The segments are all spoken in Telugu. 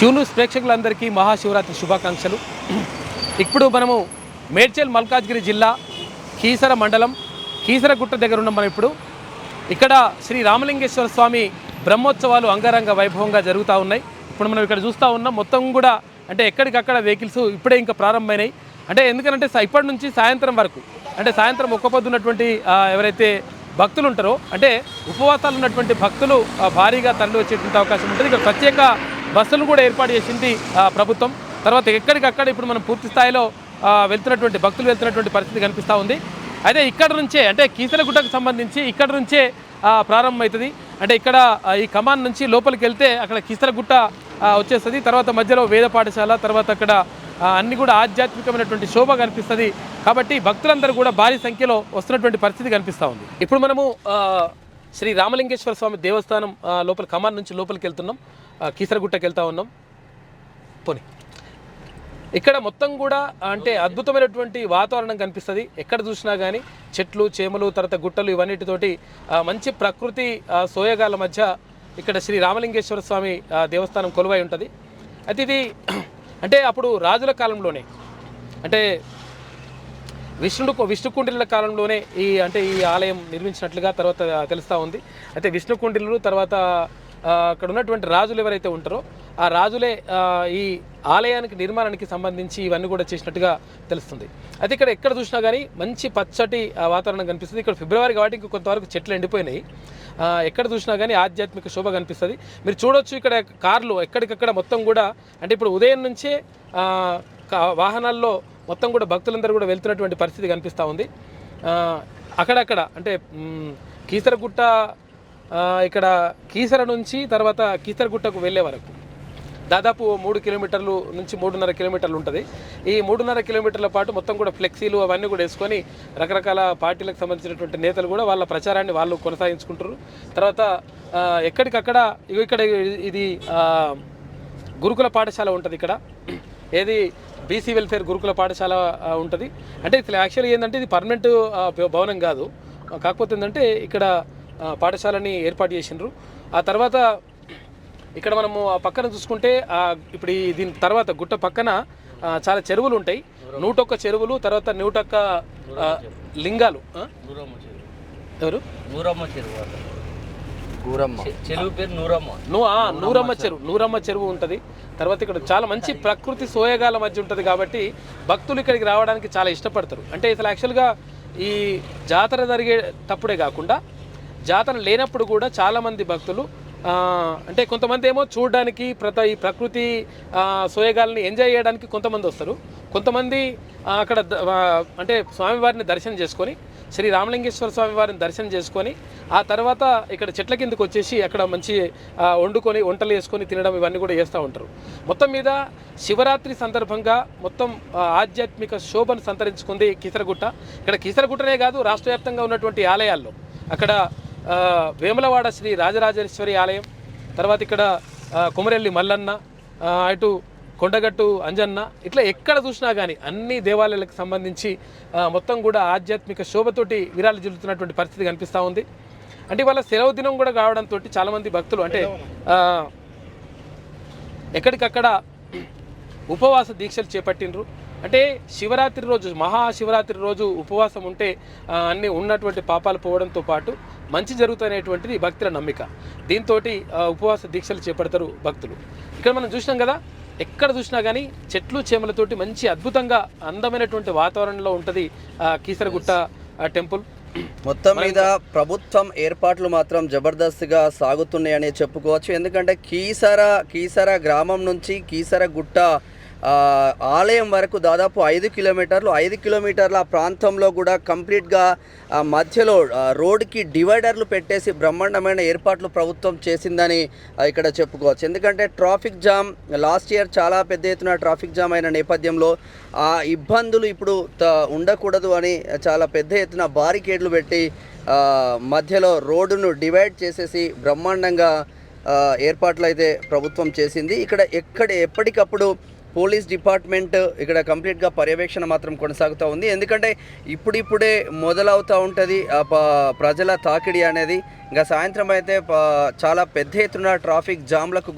క్యూ న్యూస్ ప్రేక్షకులందరికీ మహాశివరాత్రి శుభాకాంక్షలు. ఇప్పుడు మనము మేడ్చల్ మల్కాజ్గిరి జిల్లా కీసర మండలం కీసరగుట్ట దగ్గర ఉన్నాం. మనం ఇప్పుడు ఇక్కడ శ్రీ రామలింగేశ్వర స్వామి బ్రహ్మోత్సవాలు అంగరంగ వైభవంగా జరుగుతూ ఉన్నాయి. ఇప్పుడు మనం ఇక్కడ చూస్తూ ఉన్నాం. మొత్తం కూడా అంటే ఎక్కడికక్కడ వెహికల్స్ ఇప్పుడే ఇంకా ప్రారంభమైనాయి. అంటే ఎందుకంటే ఇప్పటి నుంచి సాయంత్రం వరకు అంటే సాయంత్రం ఒక్క పొద్దున్నటువంటి ఎవరైతే భక్తులు ఉంటారో అంటే ఉపవాసాలు ఉన్నటువంటి భక్తులు భారీగా తరలి వచ్చేటువంటి అవకాశం ఉంటుంది. ఇక్కడ ప్రత్యేక బస్సులు కూడా ఏర్పాటు చేసింది ప్రభుత్వం. తర్వాత ఎక్కడికక్కడ ఇప్పుడు మనం పూర్తి స్థాయిలో వెళ్తున్నటువంటి భక్తులు వెళ్తున్నటువంటి పరిస్థితి కనిపిస్తూ ఉంది. అయితే ఇక్కడ నుంచే అంటే కీసరగుట్టకు సంబంధించి ఇక్కడ నుంచే ప్రారంభమవుతుంది. అంటే ఇక్కడ ఈ కమాన్ నుంచి లోపలికి వెళ్తే అక్కడ కీసరగుట్ట వచ్చేస్తుంది. తర్వాత మధ్యలో వేద పాఠశాల, తర్వాత అక్కడ అన్ని కూడా ఆధ్యాత్మికమైనటువంటి శోభ కనిపిస్తుంది. కాబట్టి భక్తులందరూ కూడా భారీ సంఖ్యలో వస్తున్నటువంటి పరిస్థితి కనిపిస్తూ ఉంది. ఇప్పుడు మనము శ్రీ రామలింగేశ్వర స్వామి దేవస్థానం లోపల కమాన్ నుంచి లోపలికి వెళ్తున్నాం. కీసరగుట్టకి వెళ్తూ ఉన్నాం. పోనీ ఇక్కడ మొత్తం కూడా అంటే అద్భుతమైనటువంటి వాతావరణం కనిపిస్తుంది. ఎక్కడ చూసినా కానీ చెట్లు, చేమలు, తర్వాత గుట్టలు ఇవన్నిటితోటి మంచి ప్రకృతి సోయగాల మధ్య ఇక్కడ శ్రీ రామలింగేశ్వర స్వామి దేవస్థానం కొలువై ఉంటుంది. అయితే ఇది అంటే అప్పుడు రాజుల కాలంలోనే అంటే విష్ణుకుండిల కాలంలోనే ఈ ఆలయం నిర్మించినట్లుగా తర్వాత తెలుస్తూ ఉంది. అయితే విష్ణుకుండిలు తర్వాత అక్కడ ఉన్నటువంటి రాజులు ఎవరైతే ఉంటారో ఆ రాజులే ఈ ఆలయానికి నిర్మాణానికి సంబంధించి ఇవన్నీ కూడా చేసినట్టుగా తెలుస్తుంది. అయితే ఇక్కడ ఎక్కడ చూసినా కానీ మంచి పచ్చటి వాతావరణం కనిపిస్తుంది. ఇక్కడ ఫిబ్రవరి కాబట్టి ఇంకా కొంతవరకు చెట్లు ఎండిపోయినాయి. ఎక్కడ చూసినా కానీ ఆధ్యాత్మిక శోభ కనిపిస్తుంది. మీరు చూడొచ్చు ఇక్కడ కార్లు ఎక్కడికక్కడ మొత్తం కూడా అంటే ఇప్పుడు ఉదయం నుంచే వాహనాల్లో మొత్తం కూడా భక్తులందరూ కూడా వెళ్తున్నటువంటి పరిస్థితి కనిపిస్తూ ఉంది. అక్కడక్కడ అంటే కీసరగుట్ట ఇక్కడ కీసర నుంచి తర్వాత కీసరగుట్టకు వెళ్ళే వరకు దాదాపు 3 కిలోమీటర్లు నుంచి 3.5 కిలోమీటర్లు ఉంటుంది. ఈ 3.5 కిలోమీటర్ల పాటు మొత్తం కూడా ఫ్లెక్సీలు అవన్నీ కూడా వేసుకొని రకరకాల పార్టీలకు సంబంధించినటువంటి నేతలు కూడా వాళ్ళ ప్రచారాన్ని వాళ్ళు కొనసాగించుకుంటారు. తర్వాత ఎక్కడికక్కడ ఇక్కడ ఇది గురుకుల పాఠశాల ఉంటుంది. ఇక్కడ ఏది బీసీ వెల్ఫేర్ గురుకుల పాఠశాల ఉంటుంది. అంటే ఇది యాక్చువల్గా ఏంటంటే ఇది పర్మనెంట్ భవనం కాదు. కాకపోతే ఏంటంటే ఇక్కడ పాఠశాలని ఏర్పాటు చేసిండ్రు. ఆ తర్వాత ఇక్కడ మనము ఆ పక్కన చూసుకుంటే ఇప్పుడు దీని తర్వాత గుట్ట పక్కన చాలా చెరువులు ఉంటాయి. 101 చెరువులు, తర్వాత 101 లింగాలు. ఎవరు నూరమ్మ చెరువు ఉంటుంది. తర్వాత ఇక్కడ చాలా మంచి ప్రకృతి సోయగాల మధ్య ఉంటుంది. కాబట్టి భక్తులు ఇక్కడికి రావడానికి చాలా ఇష్టపడతారు. అంటే అసలు యాక్చువల్గా ఈ జాతర జరిగేటప్పుడే కాకుండా జాతర లేనప్పుడు కూడా చాలామంది భక్తులు అంటే కొంతమంది ఏమో చూడడానికి ఈ ప్రకృతి సోయగాల్ని ఎంజాయ్ చేయడానికి కొంతమంది వస్తారు. కొంతమంది అక్కడ అంటే స్వామివారిని దర్శనం చేసుకొని శ్రీ రామలింగేశ్వర స్వామి వారిని దర్శనం చేసుకొని ఆ తర్వాత ఇక్కడ చెట్ల కిందకు వచ్చేసి అక్కడ మంచి వంటలు వేసుకొని తినడం ఇవన్నీ కూడా చేస్తూ ఉంటారు. మొత్తం మీద శివరాత్రి సందర్భంగా మొత్తం ఆధ్యాత్మిక శోభను సంతరించుకుంది కీసరగుట్ట. ఇక్కడ కీసరగుట్టనే కాదు, రాష్ట్ర వ్యాప్తంగా ఉన్నటువంటి ఆలయాల్లో అక్కడ వేములవాడ శ్రీ రాజరాజేశ్వరి ఆలయం, తర్వాత ఇక్కడ కొమరెల్లి మల్లన్న, అటు కొండగట్టు అంజన్న, ఇట్లా ఎక్కడ చూసినా కానీ అన్ని దేవాలయాలకు సంబంధించి మొత్తం కూడా ఆధ్యాత్మిక శోభతోటి విరాలు జిల్లుతున్నటువంటి పరిస్థితి కనిపిస్తూ ఉంది. అంటే ఇవాళ సెలవు దినం కూడా కావడంతో చాలామంది భక్తులు అంటే ఎక్కడికక్కడ ఉపవాస దీక్షలు చేపట్టినరు. అంటే శివరాత్రి రోజు, మహాశివరాత్రి రోజు ఉపవాసం ఉంటే అన్నీ ఉన్నటువంటి పాపాలు పోవడంతో పాటు మంచి జరుగుతున్నటువంటిది భక్తుల నమ్మిక. దీంతో ఉపవాస దీక్షలు చేపడతారు భక్తులు. ఇక్కడ మనం చూసినాం కదా, ఎక్కడ చూసినా కానీ చెట్లు చేమలతోటి మంచి అద్భుతంగా అందమైనటువంటి వాతావరణంలో ఉంటుంది కీసరగుట్ట టెంపుల్. మొత్తం మీద ప్రభుత్వం ఏర్పాట్లు మాత్రం జబర్దస్త్గా సాగుతున్నాయని చెప్పుకోవచ్చు. ఎందుకంటే కీసర గ్రామం నుంచి కీసరగుట్ట ఆలయం వరకు దాదాపు 5 కిలోమీటర్లు. 5 కిలోమీటర్ల ప్రాంతంలో కూడా కంప్లీట్గా మధ్యలో రోడ్డుకి డివైడర్లు పెట్టేసి బ్రహ్మాండమైన ఏర్పాట్లు ప్రభుత్వం చేసిందని ఇక్కడ చెప్పుకోవచ్చు. ఎందుకంటే ట్రాఫిక్ జామ్ లాస్ట్ ఇయర్ చాలా పెద్ద ఎత్తున ట్రాఫిక్ జామ్ అయిన నేపథ్యంలో ఆ ఇబ్బందులు ఇప్పుడు ఉండకూడదు అని చాలా పెద్ద ఎత్తున బారికేడ్లు పెట్టి మధ్యలో రోడ్డును డివైడ్ చేసేసి బ్రహ్మాండంగా ఏర్పాట్లు అయితే ప్రభుత్వం చేసింది. ఇక్కడ ఎప్పటికప్పుడు పోలీస్ డిపార్ట్మెంట్ ఇక్కడ కంప్లీట్గా పర్యవేక్షణ మాత్రం కొనసాగుతూ ఉంది. ఎందుకంటే ఇప్పుడిప్పుడే మొదలవుతూ ఉంటుంది ప్రజల తాకిడి అనేది. ఇంకా సాయంత్రం అయితే చాలా పెద్ద ఎత్తున ట్రాఫిక్ జామ్లకు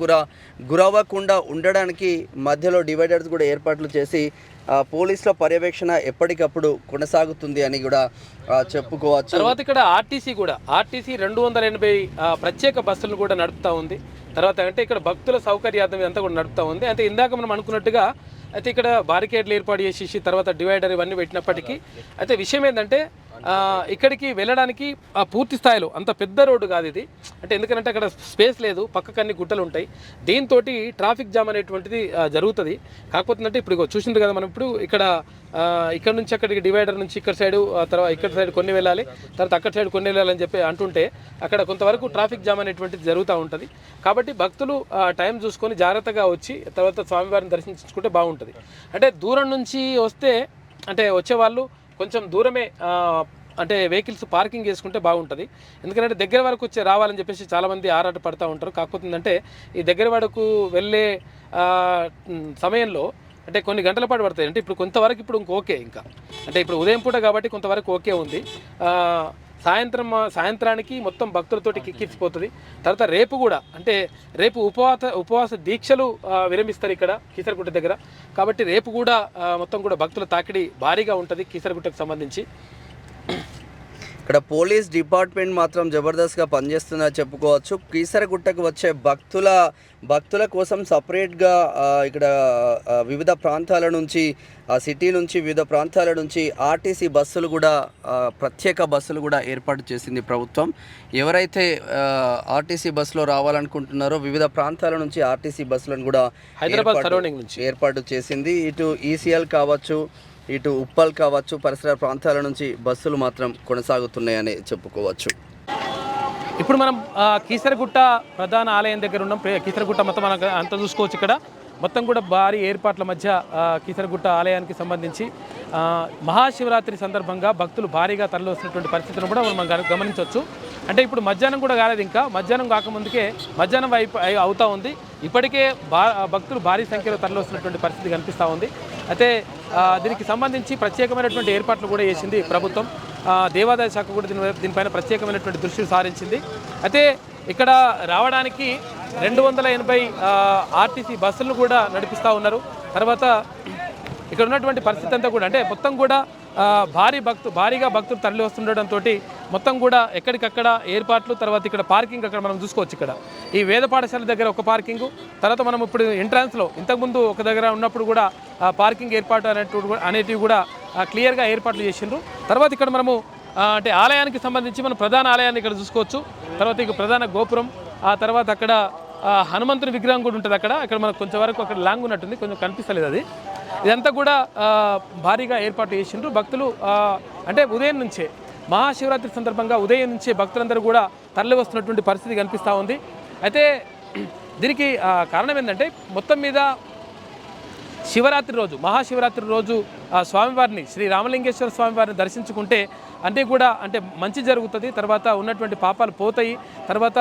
గురవ్వకుండా ఉండడానికి మధ్యలో డివైడర్స్ కూడా ఏర్పాట్లు చేసి పోలీసుల పర్యవేక్షణ ఎప్పటికప్పుడు కొనసాగుతుంది అని కూడా చెప్పుకోవచ్చు. తర్వాత ఇక్కడ ఆర్టీసీ 280 ప్రత్యేక బస్సులను కూడా నడుపుతూ ఉంది. తర్వాత అంటే ఇక్కడ భక్తుల సౌకర్యార్థం అంతా కూడా నడుపుతూ ఉంది. అంటే ఇందాక మనం అనుకున్నట్టుగా అయితే ఇక్కడ బారికేడ్లు ఏర్పాటు చేసేసి తర్వాత డివైడర్ ఇవన్నీ పెట్టినప్పటికీ అయితే విషయం ఏంటంటే ఇక్కడికి వెళ్ళడానికి పూర్తి స్థాయిలో అంత పెద్ద రోడ్డు కాదు ఇది. అంటే ఎందుకంటే అక్కడ స్పేస్ లేదు, పక్కకు అన్ని గుట్టలు ఉంటాయి. దీంతో ట్రాఫిక్ జామ్ అనేటువంటిది జరుగుతుంది. కాకపోతే అంటే ఇప్పుడు చూసింది కదా మనం ఇప్పుడు ఇక్కడ నుంచి అక్కడికి డివైడర్ నుంచి ఇక్కడ సైడు తర్వాత ఇక్కడ సైడ్ కొన్ని వెళ్ళాలి, తర్వాత అక్కడ సైడ్ కొన్ని వెళ్ళాలని చెప్పి అంటుంటే అక్కడ కొంతవరకు ట్రాఫిక్ జామ్ అనేటువంటిది జరుగుతూ ఉంటుంది. కాబట్టి భక్తులు టైం చూసుకొని జాగ్రత్తగా వచ్చి తర్వాత స్వామివారిని దర్శించుకుంటే బాగుంటుంది. అంటే దూరం నుంచి వస్తే అంటే వచ్చేవాళ్ళు కొంచెం దూరమే అంటే వెహికల్స్ పార్కింగ్ చేసుకుంటే బాగుంటుంది. ఎందుకంటే దగ్గర వరకు రావాలని చెప్పేసి చాలామంది ఆరాట పడుతూ ఉంటారు. కాకపోతే ఏంటంటే ఈ దగ్గర వరకు వెళ్ళే సమయంలో అంటే కొన్ని గంటల పాటు పడతాయి. అంటే ఇప్పుడు కొంతవరకు ఇప్పుడు ఓకే, ఇంకా అంటే ఇప్పుడు ఉదయం పూట కాబట్టి కొంతవరకు ఓకే ఉంది. సాయంత్రానికి మొత్తం భక్తులతోటి కిక్కిచ్చిపోతుంది. తర్వాత రేపు కూడా అంటే రేపు ఉపవాస దీక్షలు విరమిస్తారు ఇక్కడ కీసరగుట్ట దగ్గర. కాబట్టి రేపు కూడా మొత్తం కూడా భక్తుల తాకిడి భారీగా ఉంటుంది కీసరగుట్టకు సంబంధించి. ఇక్కడ పోలీస్ డిపార్ట్మెంట్ మాత్రం జబర్దస్త్గా పనిచేస్తుందని చెప్పుకోవచ్చు. కీసరగుట్టకు వచ్చే భక్తుల కోసం సపరేట్గా ఇక్కడ వివిధ ప్రాంతాల నుంచి సిటీ నుంచి వివిధ ప్రాంతాల నుంచి ఆర్టీసీ బస్సులు కూడా ప్రత్యేక బస్సులు కూడా ఏర్పాటు చేసింది ప్రభుత్వం. ఎవరైతే ఆర్టీసీ బస్సులో రావాలనుకుంటున్నారో వివిధ ప్రాంతాల నుంచి ఆర్టీసీ బస్సులను కూడా హైదరాబాద్ సరౌండింగ్ నుంచి ఏర్పాటు చేసింది. ఇటు ఈసీఎల్ కావచ్చు, ఇటు ఉప్పల్ కావచ్చు, పరిసర ప్రాంతాల నుంచి బస్సులు మాత్రం కొనసాగుతున్నాయని చెప్పుకోవచ్చు. ఇప్పుడు మనం కీసరగుట్ట ప్రధాన ఆలయం దగ్గర ఉన్నాం. కీసరగుట్ట మొత్తం మనకు అంత చూసుకోవచ్చు. ఇక్కడ మొత్తం కూడా భారీ ఏర్పాట్ల మధ్య కీసరగుట్ట ఆలయానికి సంబంధించి మహాశివరాత్రి సందర్భంగా భక్తులు భారీగా తరలివస్తున్నటువంటి పరిస్థితులను కూడా మనం గమనించవచ్చు. అంటే ఇప్పుడు మధ్యాహ్నం కూడా కాలేదు, ఇంకా మధ్యాహ్నం కాకముందుకే మధ్యాహ్నం అవుతూ ఉంది. ఇప్పటికే భక్తులు భారీ సంఖ్యలో తరలివస్తున్నటువంటి పరిస్థితి కనిపిస్తూ ఉంది. అయితే దీనికి సంబంధించి ప్రత్యేకమైనటువంటి ఏర్పాట్లు కూడా చేసింది ప్రభుత్వం. దేవాదాయ శాఖ కూడా దీనిపైన ప్రత్యేకమైనటువంటి దృష్టి సారించింది. అయితే ఇక్కడ రావడానికి 280 ఆర్టీసీ బస్సులను కూడా నడిపిస్తూ ఉన్నారు. తర్వాత ఇక్కడ ఉన్నటువంటి పరిస్థితి అంతా కూడా అంటే మొత్తం కూడా భారీగా భక్తులు తరలి వస్తుండటంతో మొత్తం కూడా ఎక్కడికక్కడ ఏర్పాట్లు, తర్వాత ఇక్కడ పార్కింగ్ అక్కడ మనం చూసుకోవచ్చు. ఇక్కడ ఈ వేద పాఠశాల దగ్గర ఒక పార్కింగు, తర్వాత మనం ఇప్పుడు ఎంట్రన్స్లో ఇంతకుముందు ఒక దగ్గర ఉన్నప్పుడు కూడా పార్కింగ్ ఏర్పాటు అనేటివి కూడా క్లియర్గా ఏర్పాట్లు చేసిండ్రు. తర్వాత ఇక్కడ మనము అంటే ఆలయానికి సంబంధించి మనం ప్రధాన ఆలయాన్ని ఇక్కడ చూసుకోవచ్చు. తర్వాత ఇక ప్రధాన గోపురం, ఆ తర్వాత అక్కడ హనుమంతుని విగ్రహం కూడా ఉంటుంది. అక్కడ మనకు కొంచెం వరకు అక్కడ లాంగ్ ఉన్నట్టుంది, కొంచెం కనిపిస్తలేదు అది. ఇదంతా కూడా భారీగా ఏర్పాటు చేసిండ్రు. భక్తులు అంటే ఉదయం నుంచే మహాశివరాత్రి సందర్భంగా ఉదయం నుంచే భక్తులందరూ కూడా తరలి వస్తున్నటువంటి పరిస్థితి కనిపిస్తూ ఉంది. అయితే దీనికి కారణం ఏంటంటే మొత్తం మీద మహాశివరాత్రి రోజు స్వామివారిని శ్రీ రామలింగేశ్వర స్వామివారిని దర్శించుకుంటే అన్నీ కూడా అంటే మంచి జరుగుతుంది. తర్వాత ఉన్నటువంటి పాపాలు పోతాయి. తర్వాత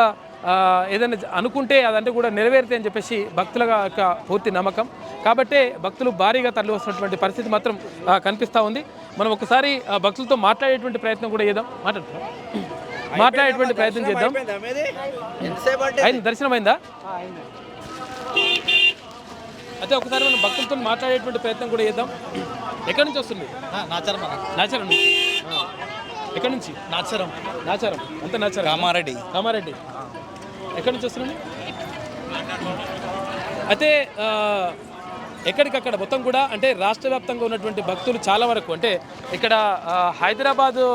ఏదైనా అనుకుంటే అదంటే కూడా నెరవేరుతాయి అని చెప్పేసి భక్తుల యొక్క పూర్తి నమ్మకం. కాబట్టి భక్తులు భారీగా తరలి వస్తున్నటువంటి పరిస్థితి మాత్రం కనిపిస్తూ ఉంది. మనం ఒకసారి భక్తులతో మాట్లాడేటువంటి ప్రయత్నం కూడా చేద్దాం. మాట్లాడేటువంటి ప్రయత్నం చేద్దాం. అయింది, దర్శనం అయిందా? అయితే ఒకసారి మనం భక్తులతో మాట్లాడేటువంటి ప్రయత్నం కూడా చేద్దాం. ఎక్కడి నుంచి వస్తుంది? నాచారం నుంచి. ఎక్కడి నుంచి? నాచారం అంత నాచారం. కామారెడ్డి. ఎక్కడి నుంచి వస్తున్నాండి? అయితే ఎక్కడికక్కడ మొత్తం కూడా అంటే రాష్ట్ర వ్యాప్తంగా ఉన్నటువంటి భక్తులు చాలా వరకు అంటే ఇక్కడ హైదరాబాదు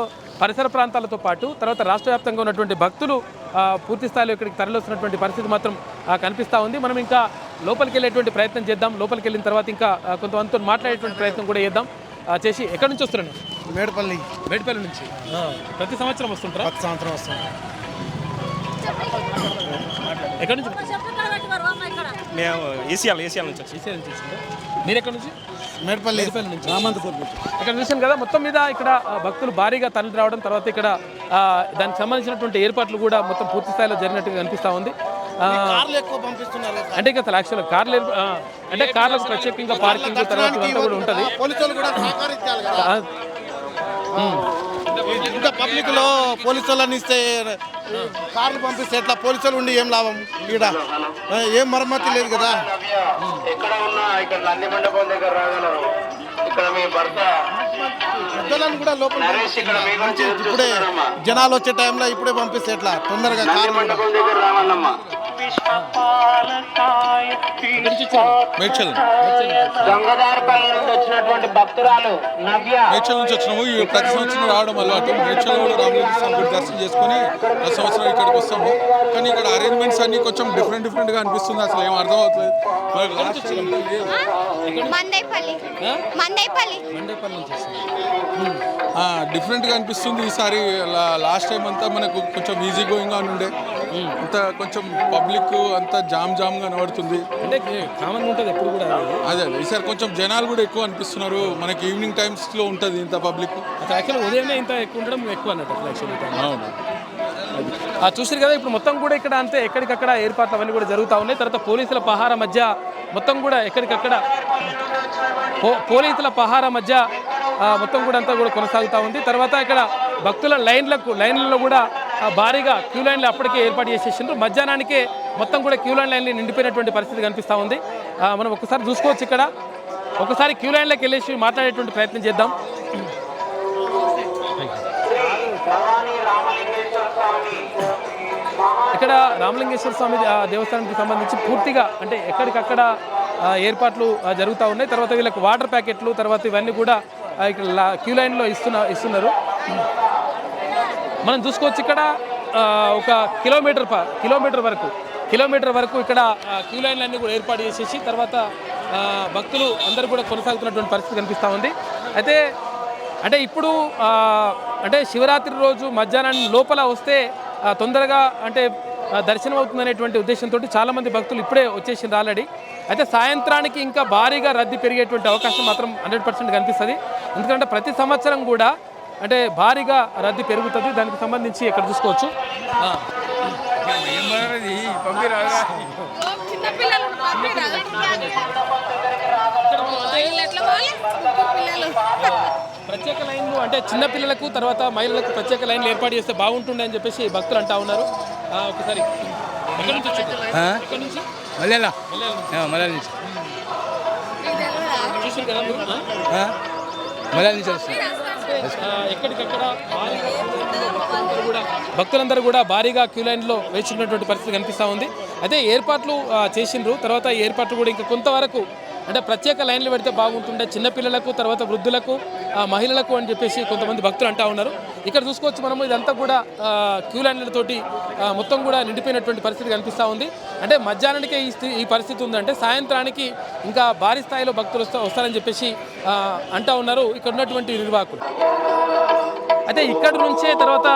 పరిసర ప్రాంతాలతో పాటు తర్వాత రాష్ట్ర వ్యాప్తంగా ఉన్నటువంటి భక్తులు పూర్తి స్థాయిలో ఇక్కడికి తరలిస్తున్నటువంటి పరిస్థితి మాత్రం కనిపిస్తూ ఉంది. మనం ఇంకా లోపలికి వెళ్ళేటువంటి ప్రయత్నం చేద్దాం. లోపలికి వెళ్ళిన తర్వాత ఇంకా కొంతమందితో మాట్లాడేటువంటి ప్రయత్నం కూడా చేద్దాం. చేసి ఎక్కడి నుంచి వస్తున్నాను? మేడిపల్లి నుంచి. ప్రతి సంవత్సరం వస్తుంటారా? ప్రతి సంవత్సరం వస్తాం. ఎక్కడి నుంచి? మేము ఈసీఎల్ నుంచి. మీరు ఎక్కడి నుంచి? మేడిపల్లి నుంచి. ఇక్కడ చూసాను కదా మొత్తం మీద ఇక్కడ భక్తులు భారీగా తరలి రావడం, తర్వాత ఇక్కడ దానికి సంబంధించినటువంటి ఏర్పాట్లు కూడా మొత్తం పూర్తి స్థాయిలో జరిగినట్టుగా కనిపిస్తూ ఉంది. కార్లు ఎక్కువ పంపిస్తున్నారు కదా. అంటే ఇంకా అసలు యాక్చువల్గా కార్లు అంటే కార్లకు ప్రత్యేకంగా పార్కింగ్ తర్వాత ఇదంతా కూడా ఉంటుంది. పోలీసులు కూడా సహకరించాలి కదా. ఇంత పబ్లిక్ లో పోలీసు వాళ్ళని ఇస్తే కార్లు పంపిస్తే ఎట్లా? పోలీసులు ఉండి ఏం లాభం? ఈడ ఏం మరమ్మతి లేదు కదా. పెద్దలను కూడా లోపల మంచి ఇప్పుడే జనాలు వచ్చే టైంలో ఇప్పుడే పంపిస్తే ఎట్లా? తొందరగా కార్లు మేడ్చల్ నుంచి వచ్చినాము. ప్రతి సంవత్సరం రావడం అలవాటు. మేడ్చల్ కూడా రామలింగ స్వామి గుడి దర్శనం చేసుకుని ప్రతి సంవత్సరం ఇక్కడికి వస్తాము. కానీ ఇక్కడ అరేంజ్మెంట్స్ అన్ని కొంచెం డిఫరెంట్గా అనిపిస్తుంది. అసలు ఏం అర్థం అవుతుంది. డిఫరెంట్గా అనిపిస్తుంది ఈసారి. లాస్ట్ టైం అంతా మనకు కొంచెం ఈజీ గోయింగ్గా ఉండే, అంత కొంచెం పబ్లిక్ అంతా జామ్ కనబడుతుంది. అంటే కామన్ ఉంటుంది ఎప్పుడు కూడా. అదే ఈసారి కొంచెం జనాలు కూడా ఎక్కువ అనిపిస్తున్నారు. మనకి ఈవినింగ్ టైమ్స్లో ఉంటుంది ఇంత పబ్లిక్. యాక్చువల్గా ఉదయమే ఇంత ఎక్కువ ఉండడం ఎక్కువ అన్నట్టు యాక్చువల్లీ. అవును, చూసారు కదా. ఇప్పుడు మొత్తం కూడా ఇక్కడ అంతే ఎక్కడికక్కడ ఏర్పాట్లు అవన్నీ కూడా జరుగుతూ ఉన్నాయి. తర్వాత పోలీసుల పహారా మధ్య మొత్తం కూడా ఎక్కడికక్కడ పోలీసుల పహారా మధ్య మొత్తం కూడా అంతా కూడా కొనసాగుతూ ఉంది. తర్వాత ఇక్కడ భక్తుల లైన్లలో కూడా భారీగా క్యూ లైన్లు అప్పటికే ఏర్పాటు చేసేసిండ్రు. మధ్యాహ్నానికే మొత్తం కూడా క్యూ లైన్లు నిండిపోయినటువంటి పరిస్థితి కనిపిస్తూ ఉంది. మనం ఒకసారి చూసుకోవచ్చు. ఇక్కడ ఒకసారి క్యూ లైన్లోకి వెళ్ళేసి మాట్లాడేటువంటి ప్రయత్నం చేద్దాం. ఇక్కడ రామలింగేశ్వర స్వామి దేవస్థానానికి సంబంధించి పూర్తిగా అంటే ఎక్కడికక్కడ ఏర్పాట్లు జరుగుతూ ఉన్నాయి. తర్వాత వీళ్ళకి వాటర్ ప్యాకెట్లు తర్వాత ఇవన్నీ కూడా ఇక్కడ క్యూ లైన్లో ఇస్తున్నారు. మనం చూసుకోవచ్చు. ఇక్కడ ఒక కిలోమీటర్ వరకు ఇక్కడ క్యూ లైన్లన్నీ కూడా ఏర్పాటు చేసేసి తర్వాత భక్తులు అందరూ కూడా కొనసాగుతున్నటువంటి పరిస్థితి కనిపిస్తూ ఉంది. అయితే అంటే ఇప్పుడు అంటే శివరాత్రి రోజు మధ్యాహ్నం లోపల వస్తే తొందరగా అంటే దర్శనం అవుతుందనేటువంటి ఉద్దేశంతో చాలామంది భక్తులు ఇప్పుడే వచ్చేసింది ఆల్రెడీ. అయితే సాయంత్రానికి ఇంకా భారీగా రద్దీ పెరిగేటువంటి అవకాశం మాత్రం 100% కనిపిస్తుంది. ఎందుకంటే ప్రతి సంవత్సరం కూడా అంటే భారీగా రద్దీ పెరుగుతుంది. దానికి సంబంధించి ఇక్కడ చూసుకోవచ్చు. ప్రత్యేక లైన్లు అంటే చిన్నపిల్లలకు తర్వాత మహిళలకు ప్రత్యేక లైన్లు ఏర్పాటు చేస్తే బాగుంటుండే అని చెప్పేసి భక్తులు అంటా ఉన్నారు. ఒకసారి ఎక్కడి నుంచి వచ్చారు? ఎక్కడి నుంచి? మలయాళ నుంచి చూసారు కదా మీరు? మలయాళ నుంచి వస్తుంది. ఎక్కడికక్కడ భక్తులందరూ కూడా భారీగా క్యూ లైన్లో వేచున్నటువంటి పరిస్థితి కనిపిస్తూ ఉంది. అయితే ఏర్పాట్లు చేసిండ్రు. తర్వాత ఈ ఏర్పాట్లు కూడా ఇంకా కొంతవరకు అంటే ప్రత్యేక లైన్లు పెడితే బాగుంటుండే చిన్నపిల్లలకు తర్వాత వృద్ధులకు మహిళలకు అని చెప్పేసి కొంతమంది భక్తులు అంటూ ఉన్నారు. ఇక్కడ చూసుకోవచ్చు మనము ఇదంతా కూడా క్యూ లైన్లతోటి మొత్తం కూడా నిండిపోయినటువంటి పరిస్థితి కనిపిస్తూ ఉంది. అంటే మధ్యాహ్నానికే ఈ పరిస్థితి ఉందంటే సాయంత్రానికి ఇంకా భారీ స్థాయిలో భక్తులు వస్తారని చెప్పేసి అంటూ ఉన్నారు ఇక్కడ ఉన్నటువంటి నిర్వాహకులు. అయితే ఇక్కడ నుంచే తర్వాత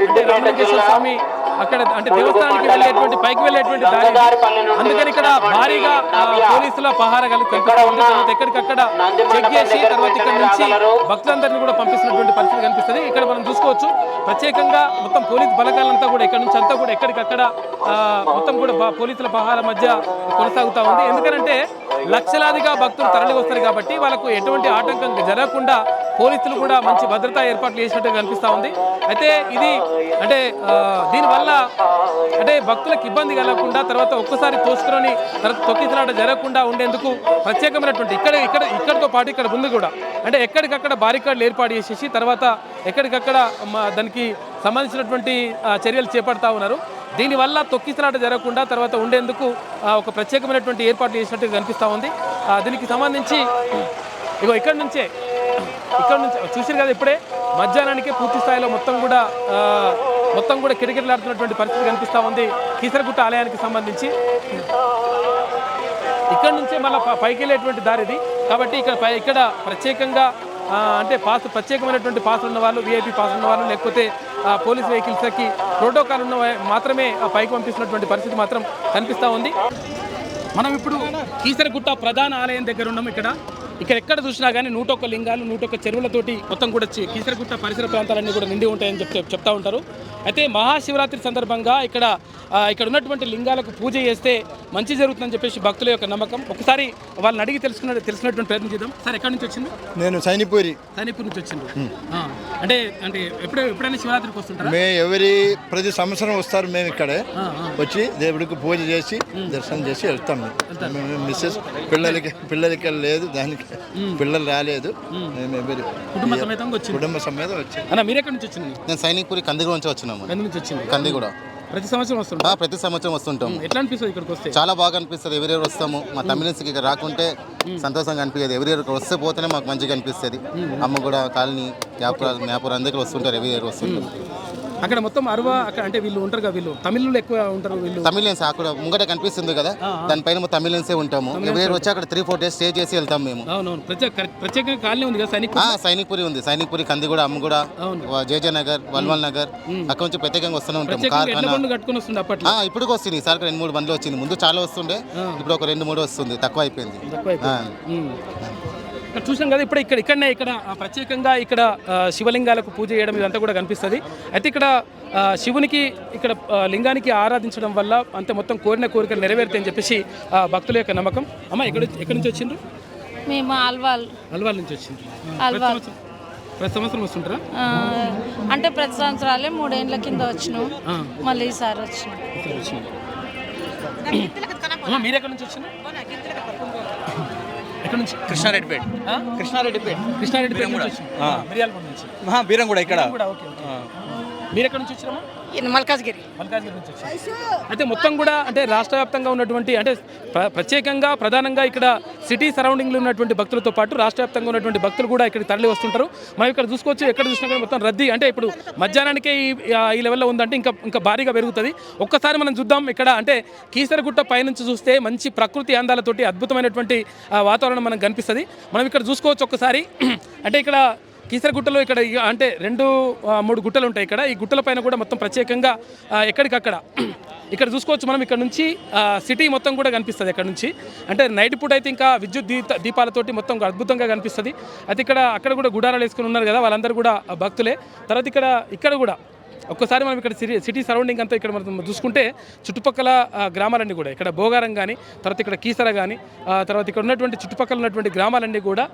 అంటే రామలింగేశ్వర స్వామి అక్కడ అంటే దేవస్థానానికి వెళ్ళేటువంటి పైకి వెళ్ళేటువంటి దారి. అందుకని ఇక్కడ భారీగా పోలీసుల పహారా కనిపిస్తూ ఉంది. తర్వాత ఎక్కడికక్కడ చెక్ చేసి తర్వాత ఇక్కడ నుంచి భక్తులందరినీ కూడా పంపిస్తున్నటువంటి పరిస్థితి కనిపిస్తుంది. ఇక్కడ మనం చూసుకోవచ్చు. ప్రత్యేకంగా మొత్తం పోలీస్ బలగాలంతా కూడా ఇక్కడ నుంచి అంతా కూడా ఎక్కడికక్కడ మొత్తం కూడా పోలీసుల పహారా మధ్య కొనసాగుతూ ఉంది. ఎందుకంటే లక్షలాదిగా భక్తులు తరలి వస్తారు కాబట్టి వాళ్ళకు ఎటువంటి ఆటంకం జరగకుండా పోలీసులు కూడా మంచి భద్రతా ఏర్పాట్లు చేసినట్టుగా కనిపిస్తూ ఉంది. అయితే ఇది అంటే దీనివల్ల అంటే భక్తులకు ఇబ్బంది కలగకుండా తర్వాత ఒక్కసారి తోసుకొని తొక్కిసలాట జరగకుండా ఉండేందుకు ప్రత్యేకమైనటువంటి ఇక్కడితో పాటు ఇక్కడ ముందు కూడా అంటే ఎక్కడికక్కడ బారికాడ్లు ఏర్పాటు చేసేసి తర్వాత ఎక్కడికక్కడ దానికి సంబంధించినటువంటి చర్యలు చేపడతా ఉన్నారు. దీనివల్ల తొక్కిసలాట జరగకుండా తర్వాత ఉండేందుకు ఒక ప్రత్యేకమైనటువంటి ఏర్పాట్లు చేసినట్టుగా కనిపిస్తూ ఉంది. దీనికి సంబంధించి ఇగో ఇక్కడ నుంచి చూసారు కదా ఇప్పుడే మధ్యాహ్నానికి పూర్తి స్థాయిలో మొత్తం కూడా కిటకిటలాడుతున్నటువంటి పరిస్థితి కనిపిస్తూ ఉంది కీసరగుట్ట ఆలయానికి సంబంధించి. ఇక్కడ నుంచే మళ్ళీ పైకి వెళ్ళేటువంటి దారి ఇది కాబట్టి ఇక్కడ ప్రత్యేకంగా అంటే ప్రత్యేకమైనటువంటి పాసులు ఉన్న వాళ్ళు విఐపి పాసులు ఉన్న వాళ్ళు లేకపోతే పోలీస్ వెహికల్స్కి ప్రోటోకాల్ ఉన్న మాత్రమే పైకి పంపిస్తున్నటువంటి పరిస్థితి మాత్రం కనిపిస్తూ ఉంది. మనం ఇప్పుడు కీసరగుట్ట ప్రధాన ఆలయం దగ్గర ఉన్నాం. ఇక్కడ ఎక్కడ చూసినా కానీ 101 లింగాలు 101 చెరువులతోటి మొత్తం కూడా కీసరగుట్ట పరిసర ప్రాంతాలన్నీ కూడా నిండి ఉంటాయని చెప్తా ఉంటారు. అయితే మహాశివరాత్రి సందర్భంగా ఇక్కడ ఉన్నటువంటి లింగాలకు పూజ చేస్తే మంచి జరుగుతుందని చెప్పేసి భక్తుల యొక్క నమ్మకం. ఒకసారి వాళ్ళని అడిగి తెలిసినటువంటి ప్రయత్నం చేద్దాం. సార్ ఎక్కడి నుంచి వచ్చింది? నేను సైనిపూర్ నుంచి వచ్చింది. అంటే ఎప్పుడైనా శివరాత్రికి వస్తుంటారా? ప్రతి సంవత్సరం వస్తారు. మేము ఇక్కడే వచ్చి దేవుడికి పూజ చేసి దర్శనం చేసి వెళ్తాం. మిస్సెస్ పిల్లలకి లేదు, దానికి పిల్లలు రాలేదు. మేము కుటుంబ సమేతంగా వచ్చి. మీరు ఎక్కడి నుంచి వచ్చింది? నేను సైనిక్పూరి కందిగూడ నుంచి వచ్చినాము. కందిగూడ ప్రతి సంవత్సరం వస్తుంటాం. ఎట్లా అనిపిస్తుంది ఇక్కడికి వస్తే? చాలా బాగా అనిపిస్తుంది. ఎవరి వస్తాము. మా తమిళన్స్కి ఇక్కడ రాకుంటే సంతోషంగా అనిపించదు. ఎవరి వస్తే పోతేనే మాకు మంచిగా అనిపిస్తుంది. అమ్మ కూడా కాలనీ మ్యాపూర్ అందరికీ వస్తుంటారు. ఎవరి వస్తుంటారు. అక్కడ మొత్తం అంటే వీళ్ళు ఉంటారు కదా, వీళ్ళు తమిళులు ఎక్కువ ఉంటారు. వీళ్ళు తమిళన్స్ అక్కడ ముంగట కనిపిస్తుంది కదా, దానిపైన తమిళన్సే ఉంటాము. ఎవరు వచ్చి అక్కడ 3-4 days స్టే చేసి వెళ్తాం మేము. అవునవును. ప్రత్యేక కాలనీ ఉంది కదా సైనిక్పూరి ఉంది. సైనిక్పూరి, కందిగూడ, అమ్మగూడ, జేజే నగర్, వల్వల్ నగర్, అక్కడ నుంచి ప్రత్యేకంగా వస్తూనే ఉంటాం. కట్టుకుని వస్తుంది అప్పట్లో. ఇప్పుడు వస్తుంది. ఈసారి 2-3 బండ్లు వచ్చింది. ముందు చాలా వస్తుండే, ఇప్పుడు ఒక 2-3 వస్తుంది. తక్కువ అయిపోయింది. చూసాం కదా ఇక్కడనే ప్రత్యేకంగా ఇక్కడ శివలింగాలకు పూజ చేయడం ఇదంతా కూడా కనిపిస్తుంది. అయితే ఇక్కడ శివునికి ఇక్కడ లింగానికి ఆరాధించడం వల్ల అంతే మొత్తం కోరిన కోరికలు నెరవేరుతాయని చెప్పేసి భక్తుల యొక్క నమ్మకం. అమ్మ ఎక్కడి నుంచి వచ్చిండ్రు? మేము అల్వాల్ నుంచి వచ్చిండ్రు. ప్రతి సంవత్సరం వస్తుంటారా? అంటే ప్రతి సంవత్సరాలే 3 ఏళ్ల కింద వచ్చినాం. మళ్ళీ ఈసారి వచ్చినాం. మీరు ఎక్కడి నుంచి వచ్చిండ్రు? కృష్ణారెడ్డిపేట బీరంగూడ ఇక్కడ. మీరు ఎక్కడి నుంచి వచ్చారమ్మా? మల్కాజ్గిరి నుంచి వచ్చారు. అయితే మొత్తం కూడా అంటే రాష్ట్ర వ్యాప్తంగా ఉన్నటువంటి అంటే ప్రత్యేకంగా ప్రధానంగా ఇక్కడ సిటీ సరౌండింగ్లో ఉన్నటువంటి భక్తులతో పాటు రాష్ట్ర వ్యాప్తంగా ఉన్నటువంటి భక్తులు కూడా ఇక్కడ తరలి వస్తుంటారు. మనం ఇక్కడ చూసుకోవచ్చు. ఎక్కడ చూసినా కానీ మొత్తం రద్దీ. అంటే ఇప్పుడు మధ్యాహ్నానికే ఈ లెవెల్లో ఉందంటే ఇంకా భారీగా పెరుగుతుంది. ఒక్కసారి మనం చూద్దాం. ఇక్కడ అంటే కీసరగుట్ట పైనుంచి చూస్తే మంచి ప్రకృతి అందాలతోటి అద్భుతమైనటువంటి వాతావరణం మనకు కనిపిస్తుంది. మనం ఇక్కడ చూసుకోవచ్చు ఒక్కసారి. అంటే ఇక్కడ కీసరగుట్టలో ఇక్కడ అంటే 2-3 గుట్టలు ఉంటాయి. ఇక్కడ ఈ గుట్టల పైన కూడా మొత్తం ప్రత్యేకంగా ఎక్కడికక్కడ ఇక్కడ చూసుకోవచ్చు. మనం ఇక్కడ నుంచి సిటీ మొత్తం కూడా కనిపిస్తుంది. ఇక్కడ నుంచి అంటే నైట్ పూట అయితే ఇంకా విద్యుత్ దీపాలతోటి మొత్తం అద్భుతంగా కనిపిస్తుంది. అయితే అక్కడ కూడా గుడారాలు వేసుకుని ఉన్నారు కదా, వాళ్ళందరూ కూడా భక్తులే. తర్వాత ఇక్కడ కూడా ఒక్కసారి మనం ఇక్కడ సిటీ సరౌండింగ్ అంతా ఇక్కడ మనం చూసుకుంటే చుట్టుపక్కల గ్రామాలన్నీ కూడా ఇక్కడ భోగారం కానీ, తర్వాత ఇక్కడ కీసర కానీ, తర్వాత ఇక్కడ ఉన్నటువంటి చుట్టుపక్కల ఉన్నటువంటి గ్రామాలన్నీ కూడా